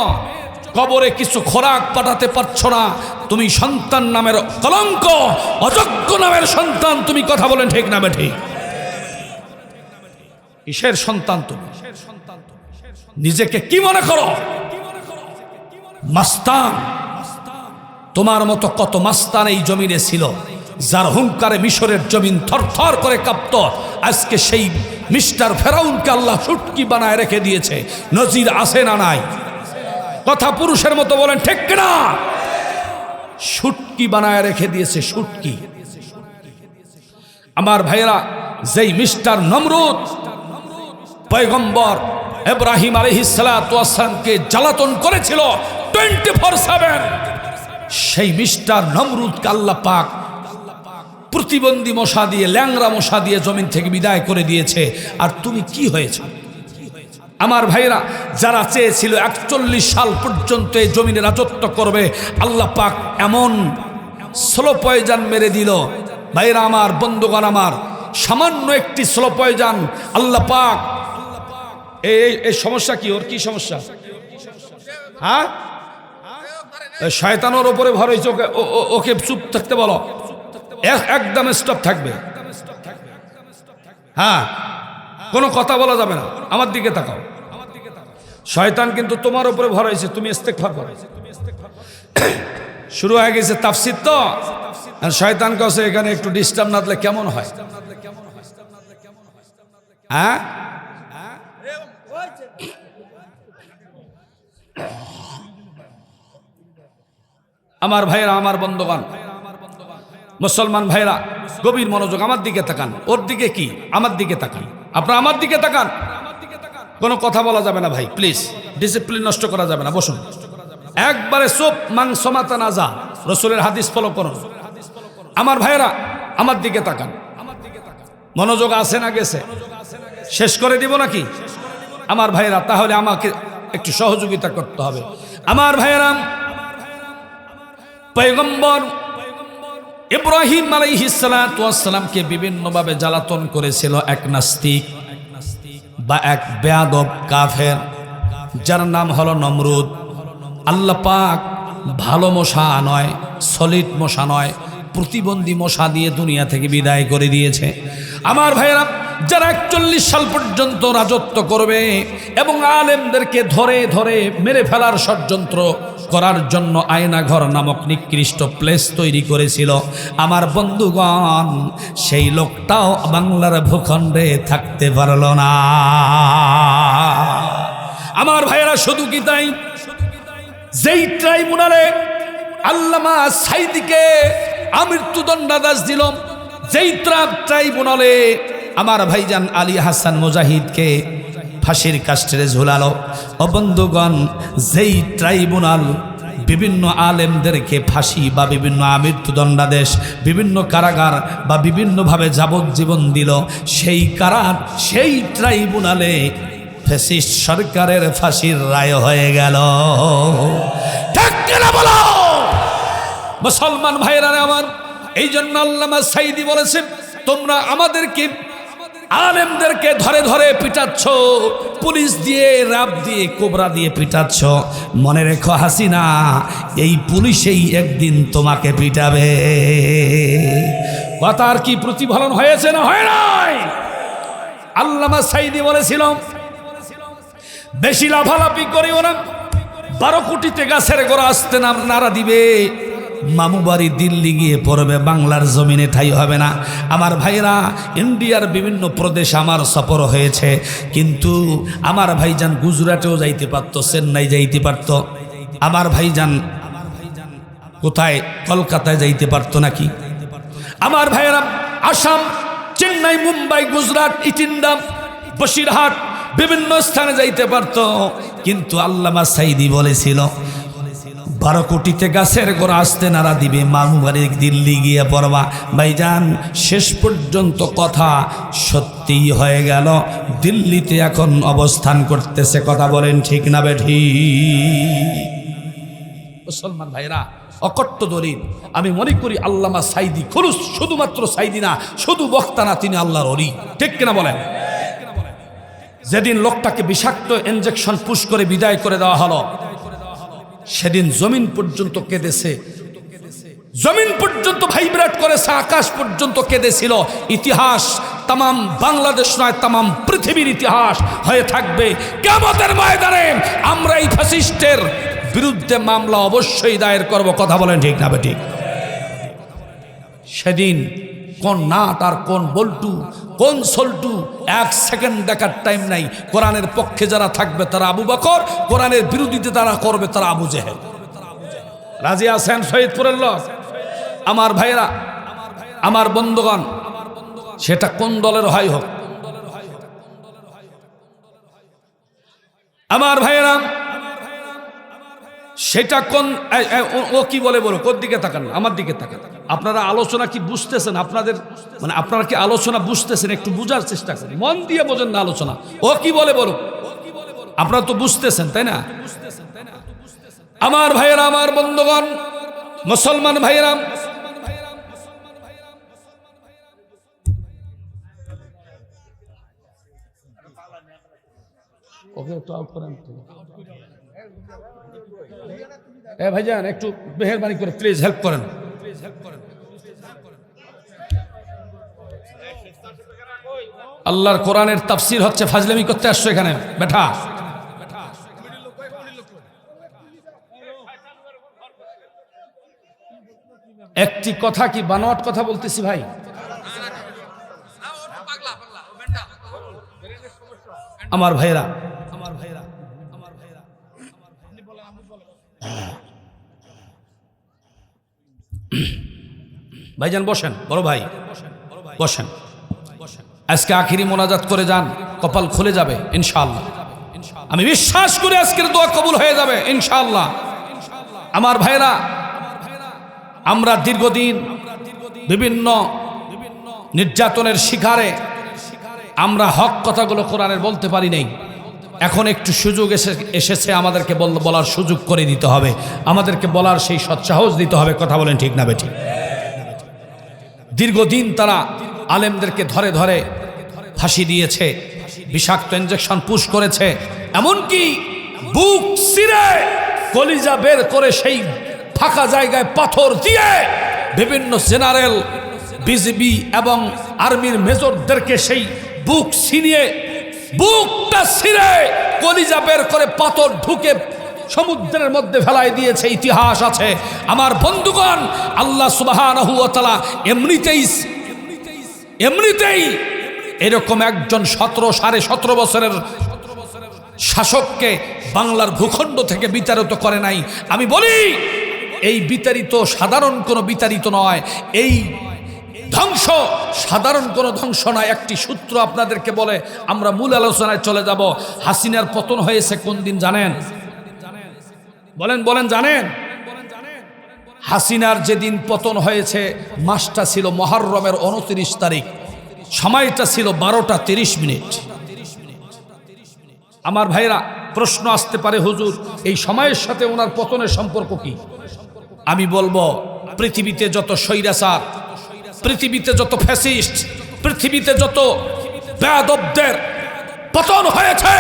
কবরে কিছু খোরাক পাঠাতে পারছো না। তুমি সন্তান নামের কলঙ্ক, অযোগ্য নামের সন্তান। তুমি কথা বলেন ঠিক না বেঠি? কিসের সন্তান তুমি? নিজেকে কি মনে করো? মাস্তান। তোমার মতো কত মাস্তান এই জমিনে ছিল, যার হুঙ্কারে মিশরের জমিন থরথর করে কাঁপত। আজকে সেই মিস্টার ফেরাউনকে আল্লাহ শুটকি বানায় রেখে দিয়েছে। নজির আছে না নাই? কথা পুরুষের মতো বলেন ঠিক কিনা? শুটকি বানায় রেখে দিয়েছে, শুটকি। আমার ভাইরা, যেই মিস্টার নমরুদ পয়গম্বর ইব্রাহিম আলাইহিস সালাতু ওয়াস সালামকে জ্বালাতন করেছিল 24/7, সেই মিস্টার নমরুদকে আল্লাহ পাক প্রতিবন্ধী মশা দিয়ে, ল্যাংরা মশা দিয়ে জমিন থেকে বিদায় করে দিয়েছে। আর তুমি কি হয়েছে? আমার ভাইরা, যারা চেয়েছিল 41 সাল পর্যন্ত এই জমিনে রাজত্ব করবে, আল্লাহ পাক এমন স্লো পয়জান মেরে দিল। ভাইরা আমার, বন্ধুগণ আমার, সামান্য একটি স্লো পয়জান আল্লাহ পাক। এই সমস্যা কি? ওর কি সমস্যা? হ্যাঁ, শয়তানের ওপরে ভর হয়েছে। ওকে চুপ থাকতে বলো, একদম স্টপ থাকবে। হ্যাঁ, কোনো কথা বলা যাবে না। আমার দিকে তাকাও। শয়তান কিন্তু তোমার উপরে ভর হয়েছে, তুমি ইস্তেগফার করো। শুরু হয়ে গেছে তাফসীর তো, শয়তান কাছে এখানে একটু ডিস্টার্ব না দিলে কেমন হয়? হ্যাঁ, আমার ভাইরা, আমার বন্ধুগণ, মুসলমান ভাইরা, গভীর মনোযোগ। আমার দিকে তাকান। ওর দিকে কি? আমার দিকে তাকান। আপনারা আমার দিকে তাকান। কোনো কথা বলা যাবে না ভাই, প্লিজ। ডিসিপ্লিন নষ্ট করা যাবে না। বসুন একবারে চুপ। মাংস মাতা না যা, রসুলের হাদিস ফলো করুন। আমার ভাইরা, আমার দিকে তাকান। মনোযোগ আছে না গেছে? শেষ করে দিব নাকি? আমার ভাইরা, তাহলে আমাকে একটু সহযোগিতা করতে হবে। আমার ভাইরা, পয়গম্বর ইব্রাহিম আলাইহিস সালাতু ওয়াস সালামকে বিভিন্নভাবে জ্বালাতন করেছিল এক নাস্তিক বা এক বেয়াদব কাফের, যার নাম হলো নমরুদ। আল্লাহ পাক ভালো মশা নয়, সলিড মশা নয়, প্রতিবন্ধী মশা দিয়ে দুনিয়া থেকে বিদায় করে দিয়েছে। আমার ভাইয়েরা, যারা 41 সাল পর্যন্ত রাজত্ব করবে এবং আলেমদেরকে ধরে ধরে মেরে ফেলার ষড়যন্ত্র করার জন্য আয়নাঘর নামক নিকৃষ্ট প্লেস তৈরি করেছিল, আমার বন্ধুগণ, সেই লোকটাও বাংলার ভূখণ্ডে থাকতে পারল না। আমার ভাইয়েরা, শুধু কি তাই? যেই ট্রাইব্যুনালে আল্লামা সাইদিকে মৃত্যুদণ্ডাদেশ দিল, যেই ট্রাইব্যুনালে আমার ভাইজান আলী হাসান মুজাহিদকে ফাঁসির কাস্টে ঝুলালো, ও বন্ধুগণ, যেই ট্রাইব্যুনাল বিভিন্ন আলেমদেরকে ফাঁসি বা বিভিন্ন মৃত্যুদণ্ডাদেশ, বিভিন্ন কারাগার বা বিভিন্নভাবে যাবজ্জীবন দিল, সেই ট্রাইব্যুনালে ফ্যাসিস্ট সরকারের ফাঁসির রায় হয়ে গেল। ঠিক কিনা বলো মুসলমান ভাইরা আমার? এই জন্য আল্লামা সাইদি বলেছেন, তোমরা আমাদেরকে আলেমদেরকে ধরে ধরে পিটাচ্ছ, পুলিশ দিয়ে, রাব দিয়ে, কোবরা দিয়ে পিটাচ্ছ। মনে রেখো হাসিনা, এই পুলিশেই একদিন তোমাকে পিটাবে। কথার কি প্রতিফলন হয়েছে না হয় নাই? আল্লামা সাইদি বলেছিল, বেশি লাফালাফি করিও না, 12 কোটিতে গাছের গোড়া আসতে নাড়া দিবে, মামু বাড়ি দিল্লি গিয়ে পড়বে, বাংলার জমিনে ঠাই হবে না। আমার ভাইরা, ইন্ডিয়ার বিভিন্ন প্রদেশ আমার সফর হয়েছে, কিন্তু আমার ভাইজান গুজরাটেও যাইতে পারত, চেন্নাই যাইতে পারত। আমার ভাইজান কোথায়? কলকাতায় যাইতে পারতো নাকি? আমার ভাইয়েরা, আসাম, চেন্নাই, মুম্বাই, গুজরাট, ইটিন্ডা, বসিরহাট, বিভিন্ন স্থানে যাইতে পারতো, কিন্তু আল্লামা সাইদি বলেছিল 12 কোটিতে গাছের গোড়া আসতে নাড়া দিবে, মামুবাড়ি দিল্লি গিয়ে পড়বা। ভাইজান, শেষ পর্যন্ত কথা সত্যিই হয়ে গেল, দিল্লিতে এখন অবস্থান করতেছে। কথা বলেন ঠিক না বেঠি? মুসলমান ভাইরা, অকট্ট দলিল। আমি মনে করি আল্লামা সাইদি খুলুস, শুধুমাত্র সাইদি না, শুধু বক্তা না, তিনি আল্লাহর ওলি। ঠিক কিনা বলেন? যেদিন লোকটাকে বিষাক্ত ইনজেকশন পুশ করে বিদায় করে দেওয়া হলো, সেদিন জমিন পর্যন্ত কেঁদেছে, জমিন পর্যন্ত ভাইব্রেট করেছে, আকাশ পর্যন্ত কেঁদেছিল। ইতিহাস তামাম বাংলাদেশ নয়, তামাম পৃথিবীর ইতিহাস হয়ে থাকবে কিয়ামতের ময়দানে। আমরা এই ফ্যাসিস্টের বিরুদ্ধে মামলা অবশ্যই দায়ের করব। কথা বলেন ঠিক না বেঠিক? সেদিন কোন নাট আর কোন বল্টু, কোন সল্টু, 1 সেকেন্ড দেখার টাইম নাই। কোরআনের পক্ষে যারা থাকবে তারা আবু বকর, কোরআনের বিরোধিতা যারা করবে তারা আবু জেহেল। রাজি আছেন শহীদপুরের লোক? আমার ভাইরা, আমার বন্ধুগণ, সেটা কোন দলের হয় হোক, আমার ভাইরা, সেটা কোন, ও কি বলে বলো, কোন দিকে তাকান? আমার দিকে তাকান। আপনারা আলোচনা কি বুঝতেছেন? আপনাদের মানে আপনারা কি আলোচনা বুঝতেছেন? একটু বুঝার চেষ্টা করেন, মন দিয়ে বোঝেন না আলোচনা। ও কি বলে বলো, আপনারা তো বুঝতেছেন, তাই না? আমার ভাইয়েরা, আমার বন্ধুগণ, মুসলমান ভাইয়েরা, ওকে একটু আউট করেন। ভাইজান, একটু মেহেরবানি করে প্লিজ হেল্প করেন। আল্লাহর কোরআনের তাফসীর হচ্ছে, ফাজলামি করতে আসছো এখানে বেটা? একটি কথা কি বানোয়াট কথা বলতেছি ভাই? আমার ভাইরা, আমার ভাইরা, আমার ভাইরা, ভাইজান বসেন, বড় ভাই বসেন। আজকে আখিরি মোনাজাত করে যান, কপাল খুলে যাবে ইনশাআল্লাহ। আমি বিশ্বাস করি আজকের দোয়া কবুল হয়ে যাবে ইনশাআল্লাহ। আমার ভাইরা, আমরা দীর্ঘদিন বিভিন্ন নির্যাতনের শিকারে আমরা হক কথাগুলো কোরআনের বলতে পারি নাই। এখন একটু সুযোগ এসেছে, আমাদেরকে বলার সুযোগ করে দিতে হবে, আমাদেরকে বলার সেই সৎসাহস দিতে হবে। কথা বলেন ঠিক না বেঠিক? দীর্ঘদিন তারা আলেমদেরকে ধরে ধরে ফাঁসি দিয়েছে, বিষাক্ত ইনজেকশন পুশ করেছে, এমনকি বুক ছিঁড়ে কলিজা বের করে সেই ফাঁকা জায়গায় পাথর দিয়ে বিভিন্ন জেনারেল, বিজিবি এবং আর্মির মেজরদেরকে সেই বুক ছিনিয়ে, বুকটা ছিঁড়ে কলিজা বের করে পাথর ঢুকে সমুদ্রের মধ্যে ফেলাই দিয়েছে। ইতিহাস আছে। আমার বন্ধুগণ, আল্লাহ সুবহানাহু ওয়া তাআলা এমনিতেই এরকম একজন 17.5 বছরের শাসককে বাংলার ভূখণ্ড থেকে বিতাড়িত করে নাই। আমি বলি, এই বিতাড়িত সাধারণ কোনো বিতাড়িত নয়, এই ধ্বংস সাধারণ কোনো ধ্বংস নয়। একটি সূত্র আপনাদেরকে বলে আমরা মূল আলোচনায় চলে যাব। হাসিনার পতন হয়েছে কোন দিন জানেন? বলেন জানেন? হাসিনার যেদিন পতন হয়েছে মাসটা ছিল মুহররমের 29 তারিখ, সময়টা ছিল 12টা 30 মিনিট। আমার ভাইরা, প্রশ্ন আসতে পারে, হুজুর এই সময়ের সাথে ওনার পতনের সম্পর্ক কি? আমি বলবো, পৃথিবীতে যত স্বৈরাচার, পৃথিবীতে যত ফ্যাসিস্ট, পৃথিবীতে যত বেয়াদবদের পতন হয়েছে,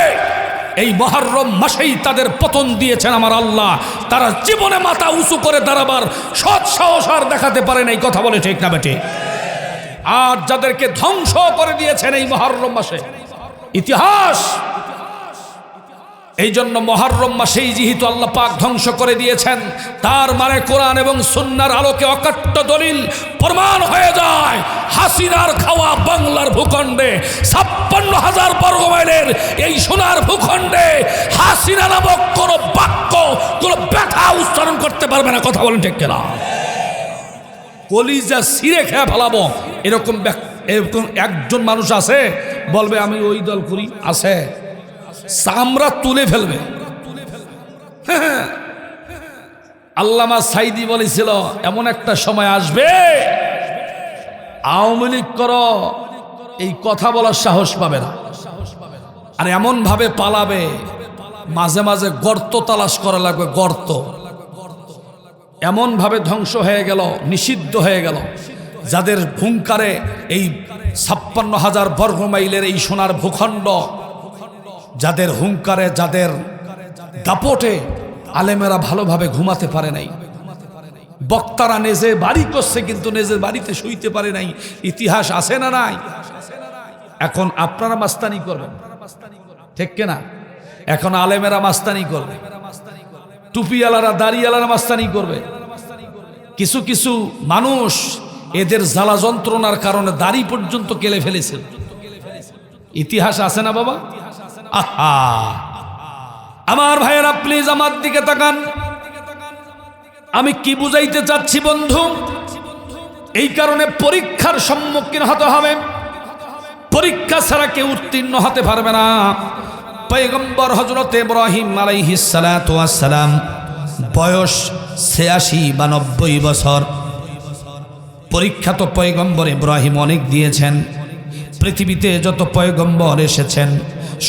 এই মুহররম মাসেই তাদের পতন দিয়েছেন আমার আল্লাহ। তারা জীবনে মাথা উঁচু করে দাঁড়াবার সৎ সাহস আর দেখাতে পারে না। এই কথা বলে ঠিক না বেটে? আর যাদেরকে ধ্বংস করে দিয়েছেন এই মুহররম মাসে, ইতিহাস। এই জন্য মুহররম মাসেই যেহেতু আল্লাহ পাক ধ্বংস করে দিয়েছেন, তার মানে কোরআন এবং সুন্নাহর আলোকে অকাট্য দলিল প্রমাণ হয়ে যায়, হাসিনার খাওয়া বাংলার ভূখণ্ডে 56,000 বর্গমাইলের এই সোনার ভূখণ্ডে হাসিনা নামক কোন বাক্য, কোন ব্যথা উচ্চারণ করতে করতে পারবে না। কথা বলেন ঠিক কিনা? কলিজা ছিঁড়ে খেয়ে ফেলাবো এরকম এরকম একজন মানুষ আছে বলবে আমি ওই দল করি, আছে চামড়া তুলে ফেলবে। হ্যাঁ, আল্লামা সাইদি বলেছিল এমন একটা সময় আসবে আওয়ামী লীগ করো এই কথা বলার সাহস পাবে না, আর এমন ভাবে পালাবে মাঝে মাঝে গর্ত তালাশ করা লাগবে। গর্ত এমন ভাবে ধ্বংস হয়ে গেল, নিষিদ্ধ হয়ে গেল। যাদের হুঙ্কারে এই 56,000 বর্গ মাইলের এই সোনার ভূখণ্ড, যাদের হুঙ্কারে, যাদের দাপটে আলেমেরা ভালোভাবে ঘুমাতে পারে নাই। বক্তারা নিজে বাড়ি করছে কিন্তু নিজের বাড়িতে শুইতে পারে নাই। ইতিহাস আছে না নাই? এখন আপনারা মাস্তানি করবেন, ঠিক কিনা? এখন আলেমেরা মাস্তানি করবে, টুপিওয়ালারা দাড়িওয়ালারা মাস্তানি করবে। কিছু কিছু মানুষ এদের জ্বালা যন্ত্রণার কারণে দাড়ি পর্যন্ত কেলে ফেলেছিল। ইতিহাস আছে না বাবা? আহা, আমার ভাইয়েরা প্লিজ আমার দিকে তাকান। আমি কি বুঝাইতে চাচ্ছি বন্ধু? এই কারণে পরীক্ষার সম্মুখীন হতে হবে। পরীক্ষা ছাড়া কেউ উত্তীর্ণ হতে পারবে না। পয়গম্বর হযরত ইব্রাহিম আলাইহিস সালাতু ওয়াস সালাম বয়স 86 বা 90 বছর। পরীক্ষা তো পয়গম্বর ইব্রাহিম অনেক দিয়েছেন। পৃথিবীতে যত পয়গম্বর এসেছেন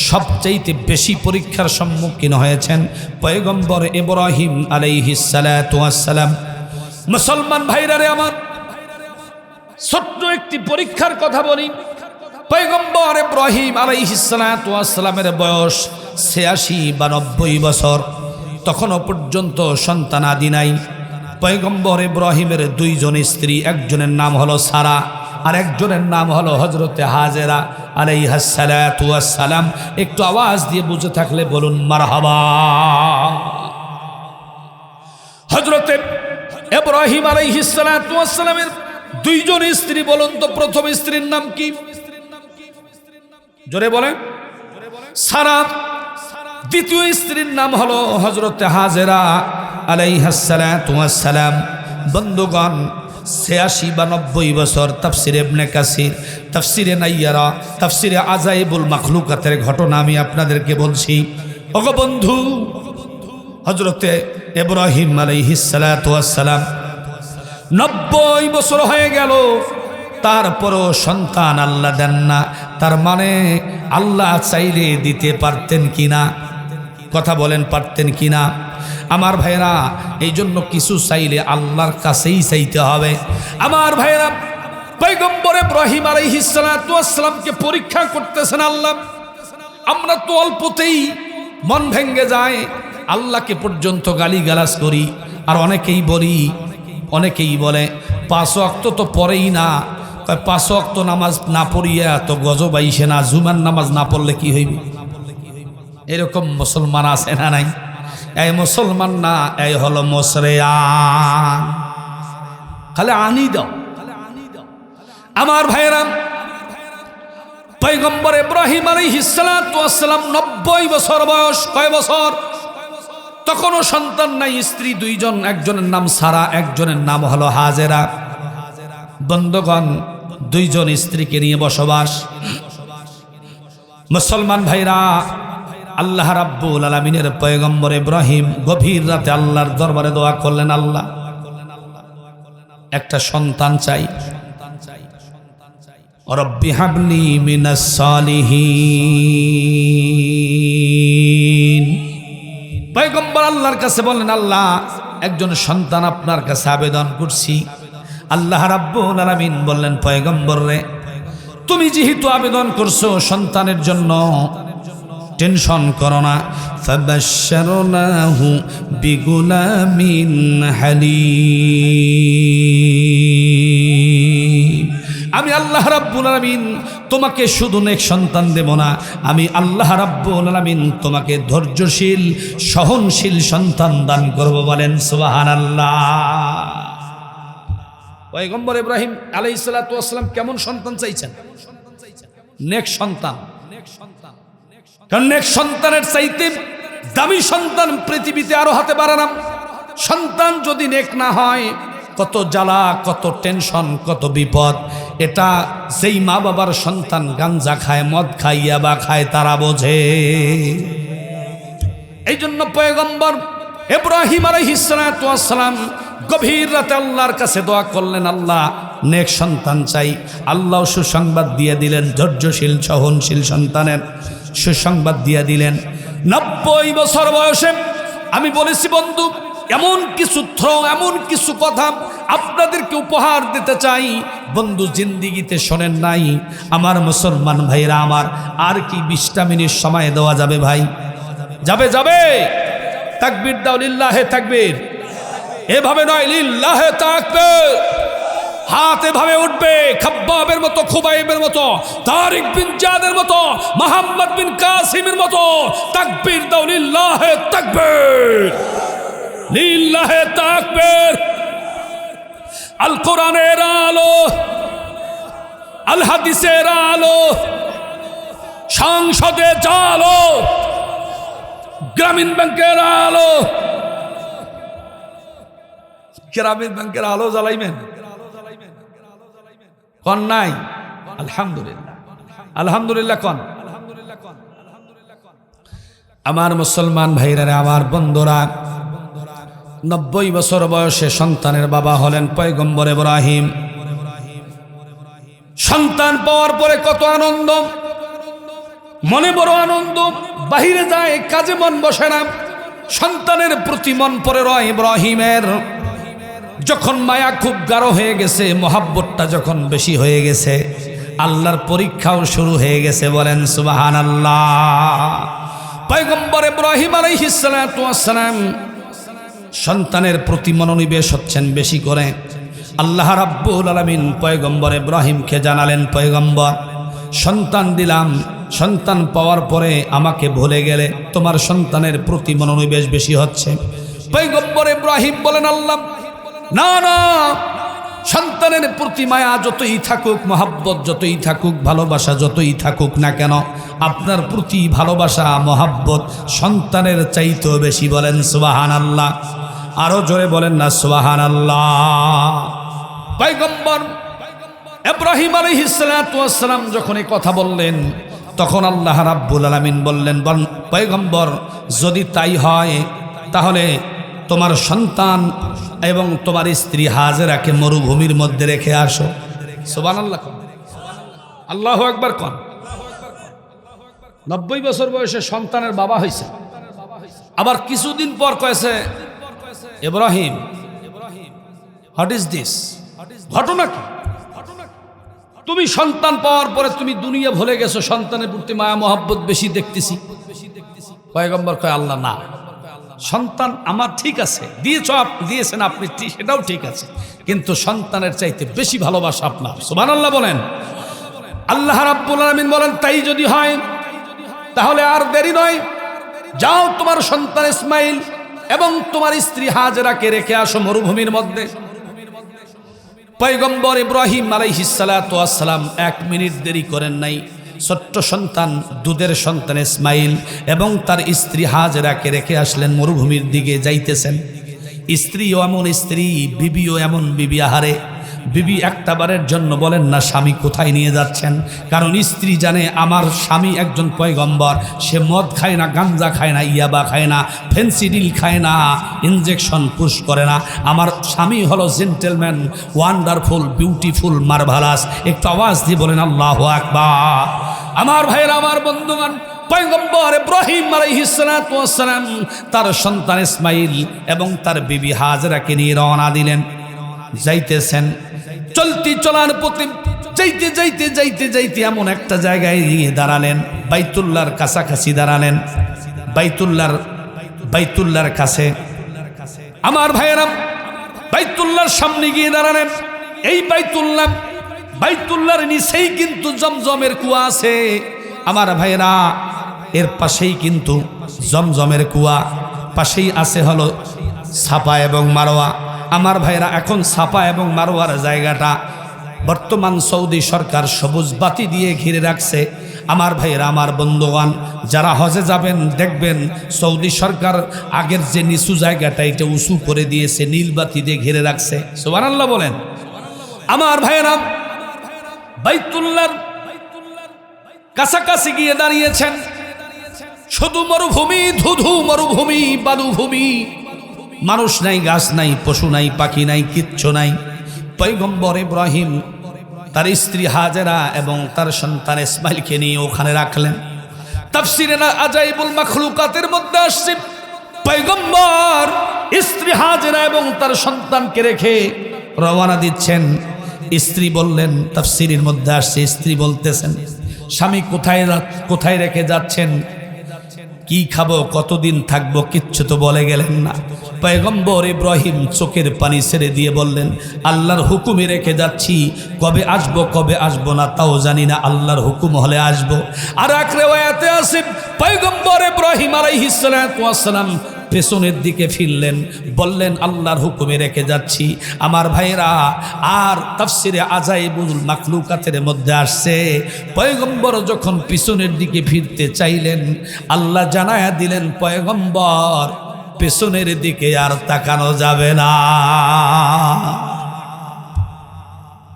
সবচাইতে বেশি পরীক্ষার সম্মুখীন হয়েছেন পয়গম্বর ইব্রাহিম আলাইহিস সালাতু ওয়াস সালাম। মুসলমান ভাইরা রে আমার, ছোট্ট একটি পরীক্ষার কথা বলি। পয়গম্বর ইব্রাহিম আলাইহিস সালাতু ওয়াস সালামের বয়স 86 বা 90 বছর। তখনও পর্যন্ত সন্তান আদি নাই। পয়গম্বর ইব্রাহিমের দুইজন স্ত্রী, একজনের নাম হলো সারা আর একজনের নাম হলো হযরতে হাজেরা আলাইহাস সালাতু ওয়াস সালাম। একটু আওয়াজ দিয়ে বুঝে থাকলে বলুন মারহাবা। হযরতে ইব্রাহিম আলাইহিস সালাতু ওয়াস সালামের দুইজন স্ত্রী, বলুন তো প্রথম স্ত্রীর নাম কি? জোরে বলেন। সারা। দ্বিতীয় স্ত্রীর নাম হলো হযরতে হাজেরা আলাইহাস সালাতু ওয়াস সালাম। বন্ধুগণ, 86 বা 90 বছর। তাফসিরে ইবনে কাসির, তাফসিরে নাইয়ারা, তাফসিরে আজাইবুল মাখলুকাতের ঘটনা আমি আপনাদেরকে বলছি। ওগো বন্ধু, হযরতে ইব্রাহিম আলাইহিস সালাতু ওয়াস সালাম 90 বছর হয়ে গেল, তারপরও সন্তান আল্লাহ দেন না। তার মানে আল্লাহ চাইলে দিতে পারতেন কিনা? কথা বলেন, পারতেন কিনা? আমার ভাইরা, এই জন্য কিছু চাইলে আল্লাহর কাছেই চাইতে হবে। আমার ভাইরা, পয়গম্বর ইব্রাহিম আলাইহিস সালাতু ওয়াস সালামকে পরীক্ষা করতেছেন আল্লাহ। আমরা তো অল্পতেই মন ভেঙে যায়, আল্লাহকে পর্যন্ত গালিগালাজ করি। আর অনেকেই বলে 5 ওয়াক্ত তো পড়েই না। 5 ওয়াক্ত নামাজ না পড়িয়া তো গজব আইসে না, জুমার নামাজ না পড়লে কি হইবে? এরকম মুসলমান আছে না নাই? এই মুসলমান না, এই হলো মুসরিয়ান। খালি আনি দাও। আমার ভাইরা, পয়গম্বর ইব্রাহিম আলাইহিস সালাতু ওয়াস সালাম 90 বছর বয়স। কয় বছর? তখনও সন্তান নাই। স্ত্রী দুইজন, একজনের নাম সারা, একজনের নাম হলো হাজেরা। বন্ধুগণ, দুইজন স্ত্রীকে নিয়ে বসবাস। মুসলমান ভাইরা, আল্লাহ রাব্বুল আলামিনের পয়গম্বর ইব্রাহিম গভীর রাতে আল্লাহর দরবারে দোয়া করলেন, আল্লাহ একটা সন্তান চাই। রব্বি হাবলি মিনাস সালিহিন। পয়গম্বর আল্লাহর কাছে বললেন, আল্লাহ একজন সন্তান আপনার কাছে আবেদন করছি। আল্লাহ রাব্বুল আলামিন বললেন, পয়গম্বর রে, তুমি যেহেতু আবেদন করছো সন্তানের জন্য, টেনশন করো না। ফাবাশশারনাহু বিগুলামিন হালিম। আমি আল্লাহ রাব্বুল আলামিন তোমাকে শুধু নেক সন্তান দেব না, আমি আল্লাহ রাব্বুল আলামিন তোমাকে ধৈর্যশীল, সহনশীল সন্তান দান করব। বলেন সুবহানাল্লাহ। পয়গম্বর ইব্রাহিম আলাইহিস সালাতু ওয়াস সালাম কেমন সন্তান চাইছেন? নেক সন্তান। কারণ নেক সন্তানের চাইতে দামি সন্তান পৃথিবীতে আরো হতে পারে না। সন্তান যদি নেক না হয় কত জ্বালা, কত টেনশন, কত বিপদ। এটা যেই মা বাবার সন্তান গাঞ্জা খায়, মদ খায়, ইয়াবা খায়, তারা বোঝে। এই জন্য পয়গম্বর ইব্রাহিম আলাইহিস সালাতু ওয়াস সালাম গভীর রাতে আল্লাহর কাছে দোয়া করলেন, আল্লাহ নেক সন্তান চাই। আল্লাহ সুসংবাদ দিয়ে দিলেন, ধৈর্যশীল সহনশীল সন্তানের সুসংবাদ দিয়ে দিলেন। 90 বছর বয়সে আমি বলেছি বন্ধু, এমন কিছু এমন কিছু কথা আপনাদেরকে উপহার দিতে চাই। বন্ধু জিন্দিগিতে শোনেন নাই। আমার মুসলমান ভাইরা আমার, আর কি 20টা মিনিট সময় দেওয়া যাবে ভাই? যাবে যাবে। তাকবীর দাও, লিল্লাহে তাকবীর। এভাবে নয়, লিল্লাহে তাকবীর। হাত এভাবে উঠবে, খাব্বাবের মতো, খুবাইবের মতো, তারিক বিন জাদের মতো, মুহাম্মদ বিন কাসিমের মতো। তাকবীর দাও, লিল্লাহে তাকবীর, লিল্লাহে তাকবীর। আল কোরআনের আলো, আল হাদিসের আলো, সংসদে জালো, গ্রামীণ ব্যাংকের আলো। গ্রামীণ ব্যাংকের আলো জ্বালাইবেন কন নাই? আলহামদুলিল্লাহ, আলহামদুলিল্লাহ কন। আমার মুসলমান ভাইরা, আমার বন্ধুরা, 90 বছর বয়সে সন্তানের বাবা হলেন পয়গম্বর ইব্রাহিম। সন্তান পাওয়ার পরে কত আনন্দ, মনে বড় আনন্দ। বাহিরে যায়, কাজে মন বসে না, সন্তানের প্রতি মন পড়ে রয় ইব্রাহিমের। যখন মায়া খুব গাঢ় হয়ে গেছে, মহাব্বতটা যখন বেশি হয়ে গেছে, আল্লাহর পরীক্ষাও শুরু হয়ে গেছে। বলেন সুবহানাল্লাহ। পয়গম্বর ইব্রাহিম আলাইহিস সালাতু ওয়াস সালাম সন্তানের প্রতি মনোনিবেশ হচ্ছেন বেশি করে। আল্লাহ রাব্বুল আলামিন পয়গম্বর ইব্রাহিমকে জানালেন, পয়গম্বর সন্তান দিলাম, সন্তান পাওয়ার পরে আমাকে ভুলে গেলে, তোমার সন্তানের প্রতি মনোনিবেশ বেশি হচ্ছে। পয়গম্বর ইব্রাহিম বলেন, আল্লাহ না না, সন্তানের প্রতি মায়া যতই থাকুক, মহাব্বত যতই থাকুক, ভালোবাসা যতই থাকুক না কেন, আপনার প্রতি ভালোবাসা মহাব্বত সন্তানের চাইতেও বেশি। বলেন সুবহানাল্লাহ। আরো জোরে বলেন না সুবহানাল্লাহ। পয়গম্বর ইব্রাহিম আলাইহিস সালাতু ওয়াস সালাম যখন এই কথা বললেন, তখন আল্লাহ রাব্বুল আলামিন বললেন, পয়গম্বর যদি তাই হয় তাহলে তোমার সন্তান এবং তোমার স্ত্রী হাজেরাকে মরুভূমির মধ্যে রেখে আসো। সুবহানাল্লাহ, আল্লাহু আকবার কোন। 90 বছর বয়সে সন্তানের বাবা হয়েছে। আবার কিছুদিন পর কয়েছে, ইব্রাহিম হোয়াট ইজ দিস, ঘটনা কি? তুমি সন্তান পাওয়ার পরে তুমি দুনিয়া ভুলে গেছো, সন্তানের প্রতি মায়া মহব্বত বেশি দেখতেছি। পয়গম্বর কয়, আল্লাহ না, সন্তান আমার ঠিক আছে, দিয়েছেন আপনি, সেটাও ঠিক আছে, কিন্তু সন্তানের চাইতে বেশি ভালোবাসা আপনার। সুবহানাল্লাহ বলেন। আল্লাহ রাব্বুল আলামিন বলেন, তাই যদি হয় তাহলে আর দেরি নয়, যাও তোমার সন্তান ইসমাইল এবং তোমার স্ত্রী হাজেরাকে রেখে আসো মরুভূমির মধ্যে। পয়গম্বর ইব্রাহিম আলাইহিস সালাতু ওয়াস সালাম 1 মিনিট দেরি করেন নাই। ছোট্ট সন্তান, দুধের সন্তান ইসমাইল এবং তার স্ত্রী হাজেরাকে রেখে আসলেন, মরুভূমির দিকে যাইতেছেন। স্ত্রীও এমন স্ত্রী, বিবিও এমন বিবি। আহারে, বিবি একটা বারের জন্য বলেন না স্বামী কোথায় নিয়ে যাচ্ছেন, কারণ স্ত্রী জানে আমার স্বামী একজন পয়গম্বর, সে মদ খায় না, গাঞ্জা খায় না, ইয়াবা খায় না, ফেন্সিডিল খায় না, ইনজেকশন পুশ করে না। আমার স্বামী হলো জেন্টেলম্যান, ওয়ান্ডারফুল, বিউটিফুল, মারভালাস। একটু আওয়াজ দিয়ে বলেন আল্লাহু আকবার। আমার ভাইয়েরা, আমার বন্ধুগণ, পয়গম্বর ইব্রাহিম আলাইহিস সালাতু ওয়াস সালাম তার সন্তান ইসমাইল এবং তার বিবি হাজেরাকে নিয়ে রওনা দিলেন। যাইতেছেন, চলতি চলার পথে যাইতে যাইতে যাইতে যাইতে এমন একটা জায়গায় গিয়ে দাঁড়ালেন, বাইতুল্লাহর কাছাকাছি দাঁড়ালেন। বাইতুল্লাহর কাছে আমার ভাইয়েরা, বাইতুল্লাহর সামনে গিয়ে দাঁড়ালেন। এই বাইতুল্লাহর নিচেই কিন্তু জমজমের কুয়া আছে। আমার ভাইয়েরা, এর পাশেই কিন্তু জমজমের কুয়া, পাশেই আছে হলো সাফা এবং মারওয়া। আমার ভাইরা, এখন সাফা এবং মারওয়ার জায়গাটা বর্তমান সৌদি সরকার সবুজ বাতি দিয়ে ঘিরে রাখছে। আমার ভাইয়েরা, আমার বন্ধুগণ, যারা হজে যাবেন দেখবেন সৌদি সরকার আগের যে নিচু জায়গাটা এটা উঁচু করে দিয়েছে, নীলবাতি দিয়ে ঘিরে রাখছে। সুবহানাল্লাহ বলেন। আমার ভাইয়েরা বাইতুল্লাহর কাছাকাছি গিয়ে দাঁড়িয়েছেন, শুধু মরুভূমি, ধুধু মরুভূমি, বালুভূমি, মানুষ নাই, গাছ নাই, পশু নাই, পাখি নাই, কিচ্ছু নাই। পয়গম্বর ইব্রাহিম তার স্ত্রী হাজেরা এবং তার সন্তান ইসমাইলকে নিয়ে ওখানে রাখলেন। তাফসিরে আজাইবুল মাখলুকাতের মধ্যে আসছে পয়গম্বর স্ত্রী হাজেরা এবং তার সন্তানকে রেখে রওনা দিচ্ছেন। স্ত্রী বললেন, তাফসিরের মধ্যে আসছে স্ত্রী বলতেছেন, স্বামী কোথায় রেখে যাচ্ছেন, কি খাবো, কতদিন থাকবো, কিচ্ছু তো বলে গেলেন না। পয়গম্বর ইব্রাহিম চোখের পানি ছেড়ে দিয়ে বললেন, আল্লাহর হুকুমে রেখে যাচ্ছি, কবে আসবো না তাও জানি না, আল্লাহর হুকুম হলে আসবো। আর এক রিওয়ায়াতে আছে পয়গম্বর ইব্রাহিম আলাইহিস সালাতু ওয়াস সালাম পেছনের দিকে ফিরলেন, বললেন আল্লাহর হুকুমে রেখে যাচ্ছি। আমার ভাইরা, আর তাফসিরে আজাইবুল মাখলুকাতের মধ্যে আসছে পয়গম্বর যখন পিছনের দিকে ফিরতে চাইলেন, আল্লাহ জানায়া দিলেন পয়গম্বর পেছনের দিকে আর তাকানো যাবে না।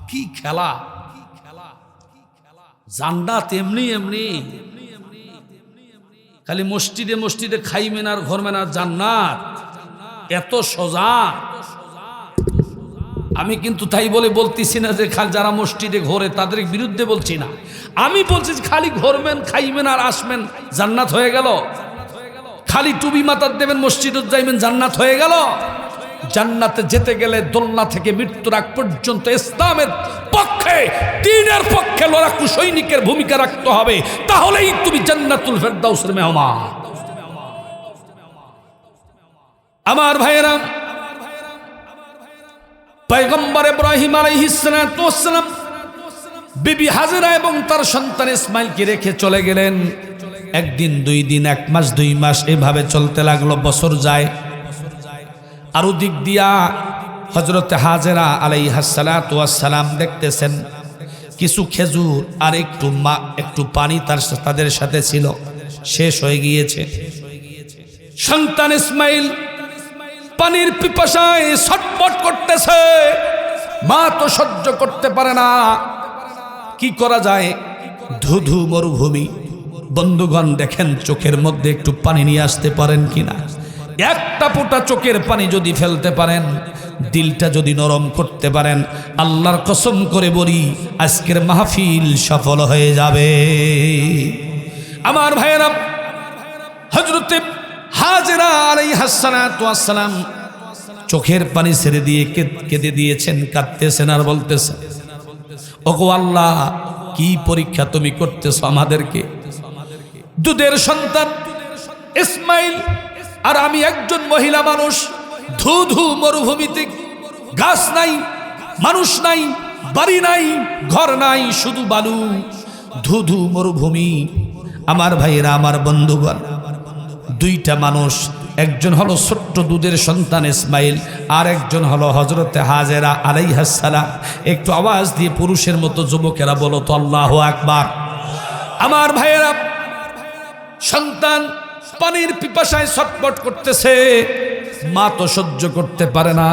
কি খেলা, জান্নাত এমনি এমনি, খালি মসজিদে খাইবেন আর ঘরবেন আর জান্নাত, এত সোজা। আমি কিন্তু তাই বলে বলতেছি না যে যারা মসজিদে ঘোরে তাদের বিরুদ্ধে বলছি না, আমি বলছি খালি ঘরবেন, খাইবেন আর আসবেন, জান্নাত হয়ে গেল। খালি টুপি মাথার দেবেন, মসজিদে যাইবেন, জান্নাত হয়ে গেল। জান্নাতে যেতে গেলে দোলনা থেকে মৃত্যুর আগ পর্যন্ত ইসলামের পক্ষে, দ্বীনের পক্ষে লড়াকু সৈনিকের ভূমিকা রাখতে হবে, তাহলেই তুমি জান্নাতুল ফেরদাউসের মেহমান। আমার ভাইয়েরা, পয়গম্বর ইব্রাহিম আলাইহিস সালাতু ওয়াস সালাম বিবি হাজেরা এবং তার সন্তান ইসমাইলকে রেখে চলে গেলেন। একদিন, 2 দিন, 1 মাস, 2 মাস এভাবে চলতে লাগলো, বছর যায়। আর দিক দিয়া হযরতে হাজেরা আলাইহাস সালাতু ওয়াস সালাম দেখতেছেন কিছু খেজুর আর একটু পানি তাদের সাথে ছিল, শেষ হয়ে গিয়েছে। সন্তান ইসমাইল পানির পিপাসায় ছটফট করতেছে, মা তো সহ্য করতে পারে না। কি করা যায়, ধুধু মরুভূমি। বন্ধুগণ দেখেন, চোখের মধ্যে একটু পানি নিয়ে আসতে পারেন কিনা। একটা ফোঁটা চোখের পানি যদি ফেলতে পারেন, দিলটা যদি নরম করতে পারেন, আল্লাহর কসম করে বলি আজকের মাহফিল সফল হয়ে যাবে। আমার ভাইয়েরা, হযরতে হাজেরা আলাইহাস সালাতু ওয়াস সালাম চোখের পানি ছেড়ে দিয়ে কেঁদে দিয়েছেন, কাঁদতেছেন আর বলতেছেন, ওগো আল্লাহ, কি পরীক্ষা তুমি করতেছ আমাদেরকে। দুধের সন্তান ইসমাইল আর আমি একজন মহিলা মানুষ, ধুধু মরুভূমিতে, গাছ নাই, মানুষ নাই, বাড়ি নাই, ঘর নাই, শুধু বালু, ধুধু মরুভূমি। আমার ভাইয়েরা, আমার বন্ধুগণ, 2টা মানুষ, একজন হলো ছোট্ট দুধের সন্তান ইসমাইল, আর একজন হলো হযরতে হাজেরা আলাইহাস সালাম। একটু আওয়াজ দিয়ে পুরুষের মতো যুবকেরা বলো তো আল্লাহু আকবার। আমার ভাইয়েরা, সন্তান পানির পিপাসায় ছটফট করতেছে, মা তো সহ্য করতে পারে না।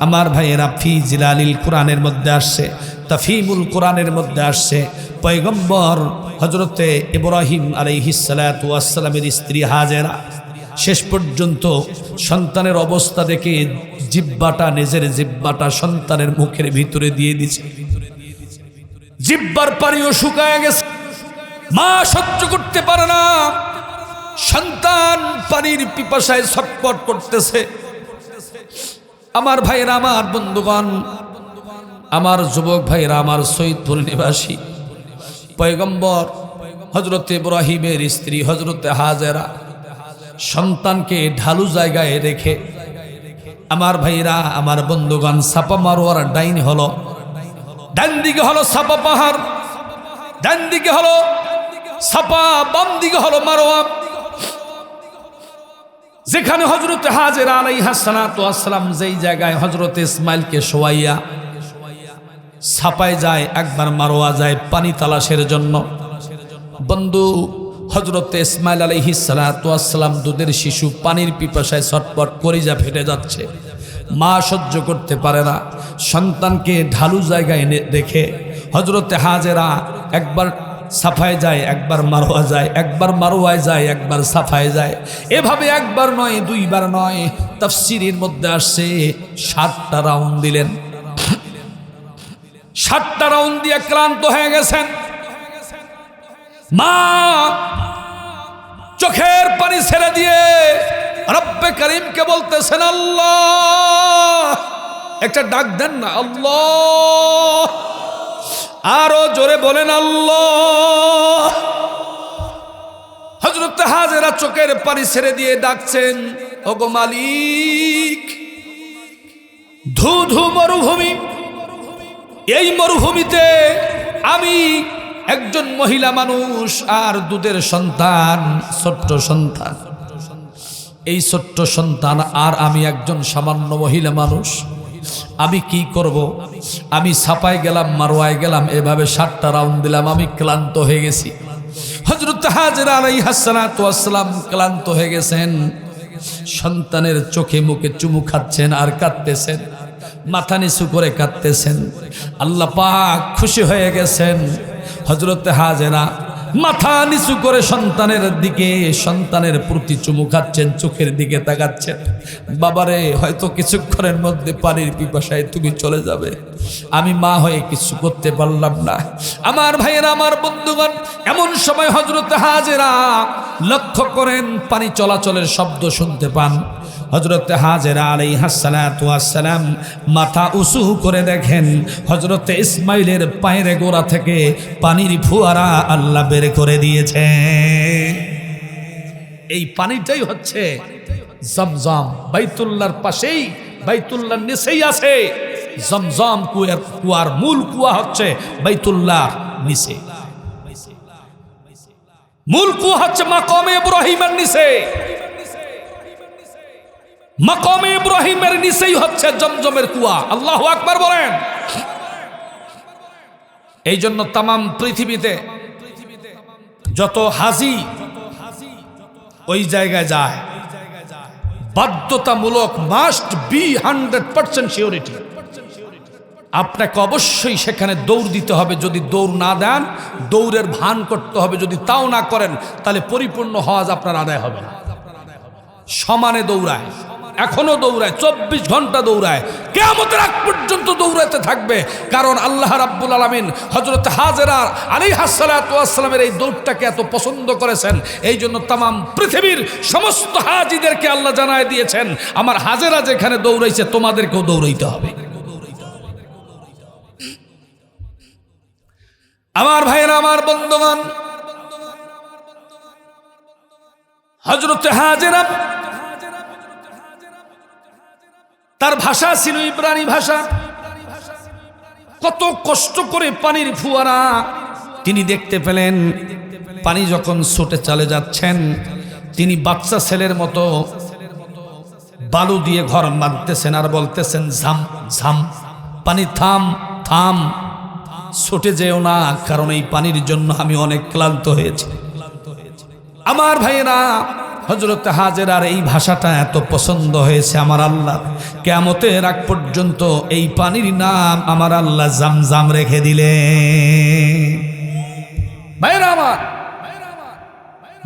আমার ভাইয়েরা, ফি জিলালিল কোরআনের মধ্যে আসছে, তাফহিমুল কোরআনের মধ্যে আসছে, পয়গম্বর হযরতে ইব্রাহিম আলাইহিস সালাতু ওয়াস সালামের স্ত্রী হাজেরা শেষ পর্যন্ত সন্তানের অবস্থা দেখে নিজের জিহ্বাটা সন্তানের মুখের ভিতরে দিয়ে দিছে। জিহ্বার পানিও শুকায় গেছে, মা সহ্য করতে পারে না। সন্তান পানির পিপাসায় ছটফট করতেছে। আমার ভাইরা, আমার বন্ধুগণ, আমার যুবক ভাইরা, আমার সৈয়দপুর নিবাসী, পয়গম্বর হযরতে ইব্রাহিমের স্ত্রী হযরতে হাজেরা সন্তানকে ঢালু জায়গায় রেখে, আমার ভাইরা, আমার বন্ধুগণ, সাপা মারোয়ার ডাইন হলো, ডান দিকে হলো সাপা পাহাড়, ডান দিকে হলো সাপা, বাম দিকে হলো মারোয়া। যেখানে হযরতে হাজেরা আলাইহাস সালাতু ওয়াস সালাম যেই জায়গায় হযরতে ইসমাইলকে শোয়াইয়া সাপায় যায়, একবার মারোয়া যায় পানি তালাশের জন্য। বন্ধু হযরতে ইসমাইল আলাইহিস সালাতু ওয়াস সালাম দুধের শিশু পানির পিপাসায় ছটফট কলিজা ফেটে যাচ্ছে। মা সহ্য করতে পারে না, সন্তানকে ঢালু জায়গায় এনে রেখে হযরতে হাজেরা একবার সাফায় যায়, একবার মারোয়া যায়, একবার মারোয়ায় যায়, একবার সাফায় যায়। এভাবে একবার নয়, দুইবার নয়, তাফসীরের মধ্যে আসছে 7টা রাউন্ড দিলেন। 7টা রাউন্ড দিয়ে ক্লান্ত হয়ে গেছেন। মা চোখের পানি ছেড়ে দিয়ে রব্বে করিমকে বলতেছেন, আল্লাহ, একটা ডাক দেন না, আল্লাহ, আরো জোরে বলেন আল্লাহ। হযরত হাজেরা চোখের পানি ছেড়ে দিয়ে ডাকছেন, ওগো মালিক, ধু ধু মরুভূমি, এই মরুভূমিতে আমি একজন মহিলা মানুষ আর দুধের সন্তান, ছোট্ট সন্তান, এই ছোট্ট সন্তান আর আমি একজন সামান্য মহিলা মানুষ, আমি কি করব? আমি সাপায় গেলাম, মারোয়ায় গেলাম, এভাবে 7টা রাউন্ড দিলাম, আমি ক্লান্ত হয়ে গেছি। হযরত হাজেরা আলাইহিস সালাতু ওয়াস সালাম ক্লান্ত হয়ে গেছেন, সন্তানের চোখে মুখে চুমু খাচ্ছেন আর কাঁদতেছেন, মাথা নিচু করে কাঁদতেছেন। আল্লাহ পাক খুশি হয়ে গেছেন। হযরত হাজেরা মাথা নিচু করে সন্তানের দিকে, সন্তানের প্রতি চুমু খাচ্ছেন, চোখের দিকে তাকাচ্ছেন। বাবারে, হয়তো কিছুক্ষণের মধ্যে পানির পিপাসায় তুমি চলে যাবে, আমি মা হয়ে কিছু করতে পারলাম না। আমার ভাইয়েরা, আমার বন্ধুগণ, এমন সময় হযরত হাজেরা লক্ষ্য করেন পানি চলাচলের শব্দ শুনতে পান। হযরত হাজেরা আলাইহিস সালাতু ওয়াস সালাম মাথা উঁচু করে দেখেন হযরত ইসমাইলের পায়ের গোড়া থেকে পানির ফোয়ারা আল্লাহ বের করে দিয়েছে। এই পানিটাই হচ্ছে জমজম। বাইতুল্লাহর পাশেই, বাইতুল্লাহর নিচেই আছে জমজম কুয়ার মূল কুয়া হচ্ছে বাইতুল্লাহ নিচে। মূল কুয়া হচ্ছে মাকামে ইব্রাহিমের নিচে। মাকামে ইব্রাহিমের নিচেই হচ্ছে জমজমের কুয়া। আল্লাহু আকবার বলেন। এই জন্য তামাম পৃথিবীতে যত হাজি ওই জায়গায় যায়, বাধ্যতামূলক, মাস্ট বি 100% সিওরিটি, আপনাকে অবশ্যই সেখানে দৌড় দিতে হবে। যদি দৌড় না দেন, দৌড়ের ভান করতে হবে। যদি তাও না করেন, তাহলে পরিপূর্ণ হজ আপনার আদায় হবে না। সমানে দৌড়ায়, এখনো দৌড়ায়, 24 ঘন্টা দৌড়ায়, কিয়ামতের আগ পর্যন্ত দৌড়াতে থাকবে। কারণ আল্লাহ রাব্বুল আলামিন হযরত হাজেরা আলাইহিস সালাতু ওয়াস সালামের এই দৌড়টাকে এত পছন্দ করেছেন। এই জন্য তামাম পৃথিবীর সমস্ত হাজিদেরকে আল্লাহ জানায় দিয়েছেন, আমার হাজেরা যেখানে দৌড়াইছে তোমাদেরকেও দৌড়াইতে হবে। আমার ভাইয়েরা, আমার বন্ধুগণ, হযরত হাজেরা, তার ভাষা ছিল ইব্রানি ভাষা। কত কষ্ট করে পানির ফোয়ারা তিনি দেখতে পেলেন। পানি যখন ছুটে চলে যাচ্ছেন, তিনি বাচ্চা ছেলের মতো বালু দিয়ে ঘর বাঁধতেছেন আর বলতেছেন, ঝাম ঝাম, পানি থাম থাম, ছুটে যেও না, কারণ এই পানির জন্য আমি অনেক ক্লান্ত হয়েছি। আমার ভাইয়েরা, হযরত হাজেরার এই ভাষাটা এত পছন্দ হয়েছে আমার আল্লাহ, কিয়ামতের আগ পর্যন্ত এই পানির নাম আমার আল্লাহ জামজাম রেখে দিলেন। ভাইয়েরা আমার,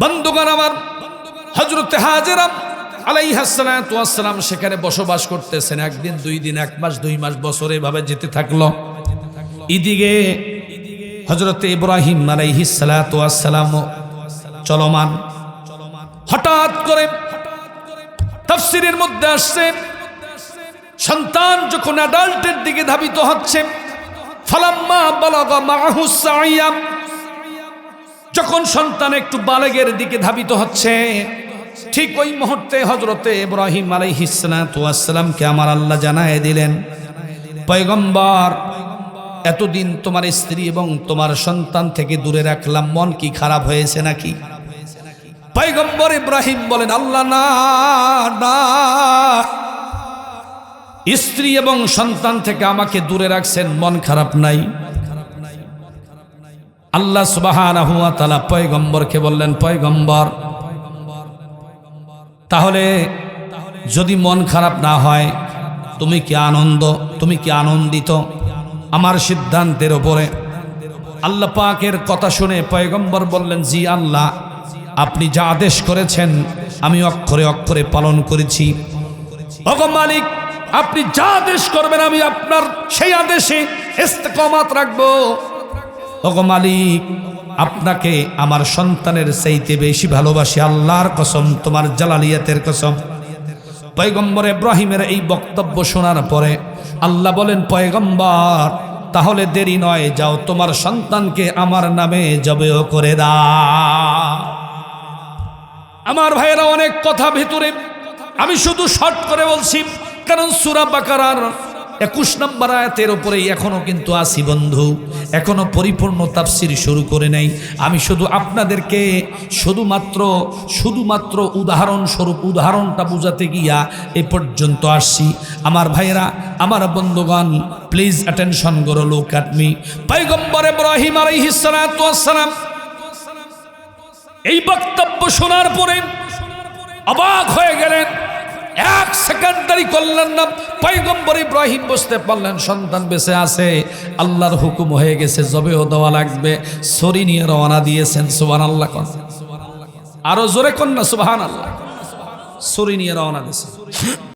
বন্ধুগণ আমার, হযরত হাজেরা আলাইহিস সালাতু ওয়াস সালাম সেখানে বসবাস করতেছেন। একদিন, 2 দিন, 1 মাস, 2 মাস, বছর এভাবে যেতে থাকলো। এদিকে হযরত ইব্রাহিম আলাইহিস সালাতু ওয়াস সালাম চলমান। হঠাৎ করে তাফসীরের মধ্যে আসছে, সন্তান যখন অ্যাডাল্টের দিকে ধাবিত হচ্ছে, ফালাম্মা বালাগা মাআহুস সাইয়া, যখন সন্তান একটু বালেগের দিকে ধাবিত হচ্ছে, ঠিক ওই মুহূর্তে হযরতে ইব্রাহিম আলাইহিস সালাতু ওয়াস সালামকে আমার আল্লাহ জানায় দিলেন, পয়গম্বর, এতদিন তোমার স্ত্রী এবং তোমার সন্তান থেকে দূরে রাখলাম, মন কি খারাপ হয়েছে নাকি? পয়গম্বর ইব্রাহিম বলেন, আল্লাহ না না, স্ত্রী এবং সন্তান থেকে আমাকে দূরে রাখছেন, মন খারাপ নাই। আল্লাহ সুবহানাহু ওয়া তাআলা পয়গম্বরকে বললেন, পয়গম্বর তাহলে যদি মন খারাপ না হয় তুমি কি আনন্দিত আমার সিদ্ধান্তের উপরে? আল্লাহ পাকের কথা শুনে পয়গম্বর বললেন, জি আল্লাহ, আপনি যা আদেশ করেছেন আমি অক্ষরে অক্ষরে পালন করেছি। ওগো মালিক, আপনি যা আদেশ করবেন আমি আপনার সেই আদেশে ইস্তেকামাত রাখবো। ওগো মালিক, আপনাকে আমার সন্তানের চাইতে বেশি ভালোবাসি, আল্লাহর কসম, তোমার জালালিয়াতের কসম। পয়গম্বর ইব্রাহিমের এই বক্তব্য শোনার পরে আল্লাহ বলেন, পয়গম্বর তাহলে দেরি নয়, যাও তোমার সন্তানকে আমার নামে জবেহ করে দাও। আমার ভাইয়েরা, অনেক কথা ভিতরে, আমি শুধু শর্ট করে বলছি, কারণ সূরা বাকারার 21 নম্বর আয়াতের উপরেই এখনো কিন্তু আসি বন্ধু, এখনো পরিপূর্ণ তাফসীর শুরু করে নেই। আমি শুধু আপনাদেরকে শুধুমাত্র উদাহরণটা বুঝাতে গিয়া এ পর্যন্ত আসছি। আমার ভাইয়েরা, আমার বন্ধুগণ, প্লিজ অ্যাটেনশন করো, লুক অ্যাট মি। পয়গম্বর ইব্রাহিম আলাইহিস সালাতু ওয়াস সালাম এই বক্তব্য শোনার পরে অবাক হয়ে গেলেন, এক সেকেন্ড দেরি করলেন না। পয়গম্বর ইব্রাহিম বুঝতে পারলেন সন্তান বেঁচে আছে, আল্লাহর হুকুম হয়ে গেছে, জবেহ দেওয়া লাগবে। ছুরি নিয়ে রওনা দিয়েছেন। সুবহানাল্লাহ, আরো জোরে কন্যা সুবহানাল্লাহ। ছুরি নিয়ে রওনা দিয়েছেন।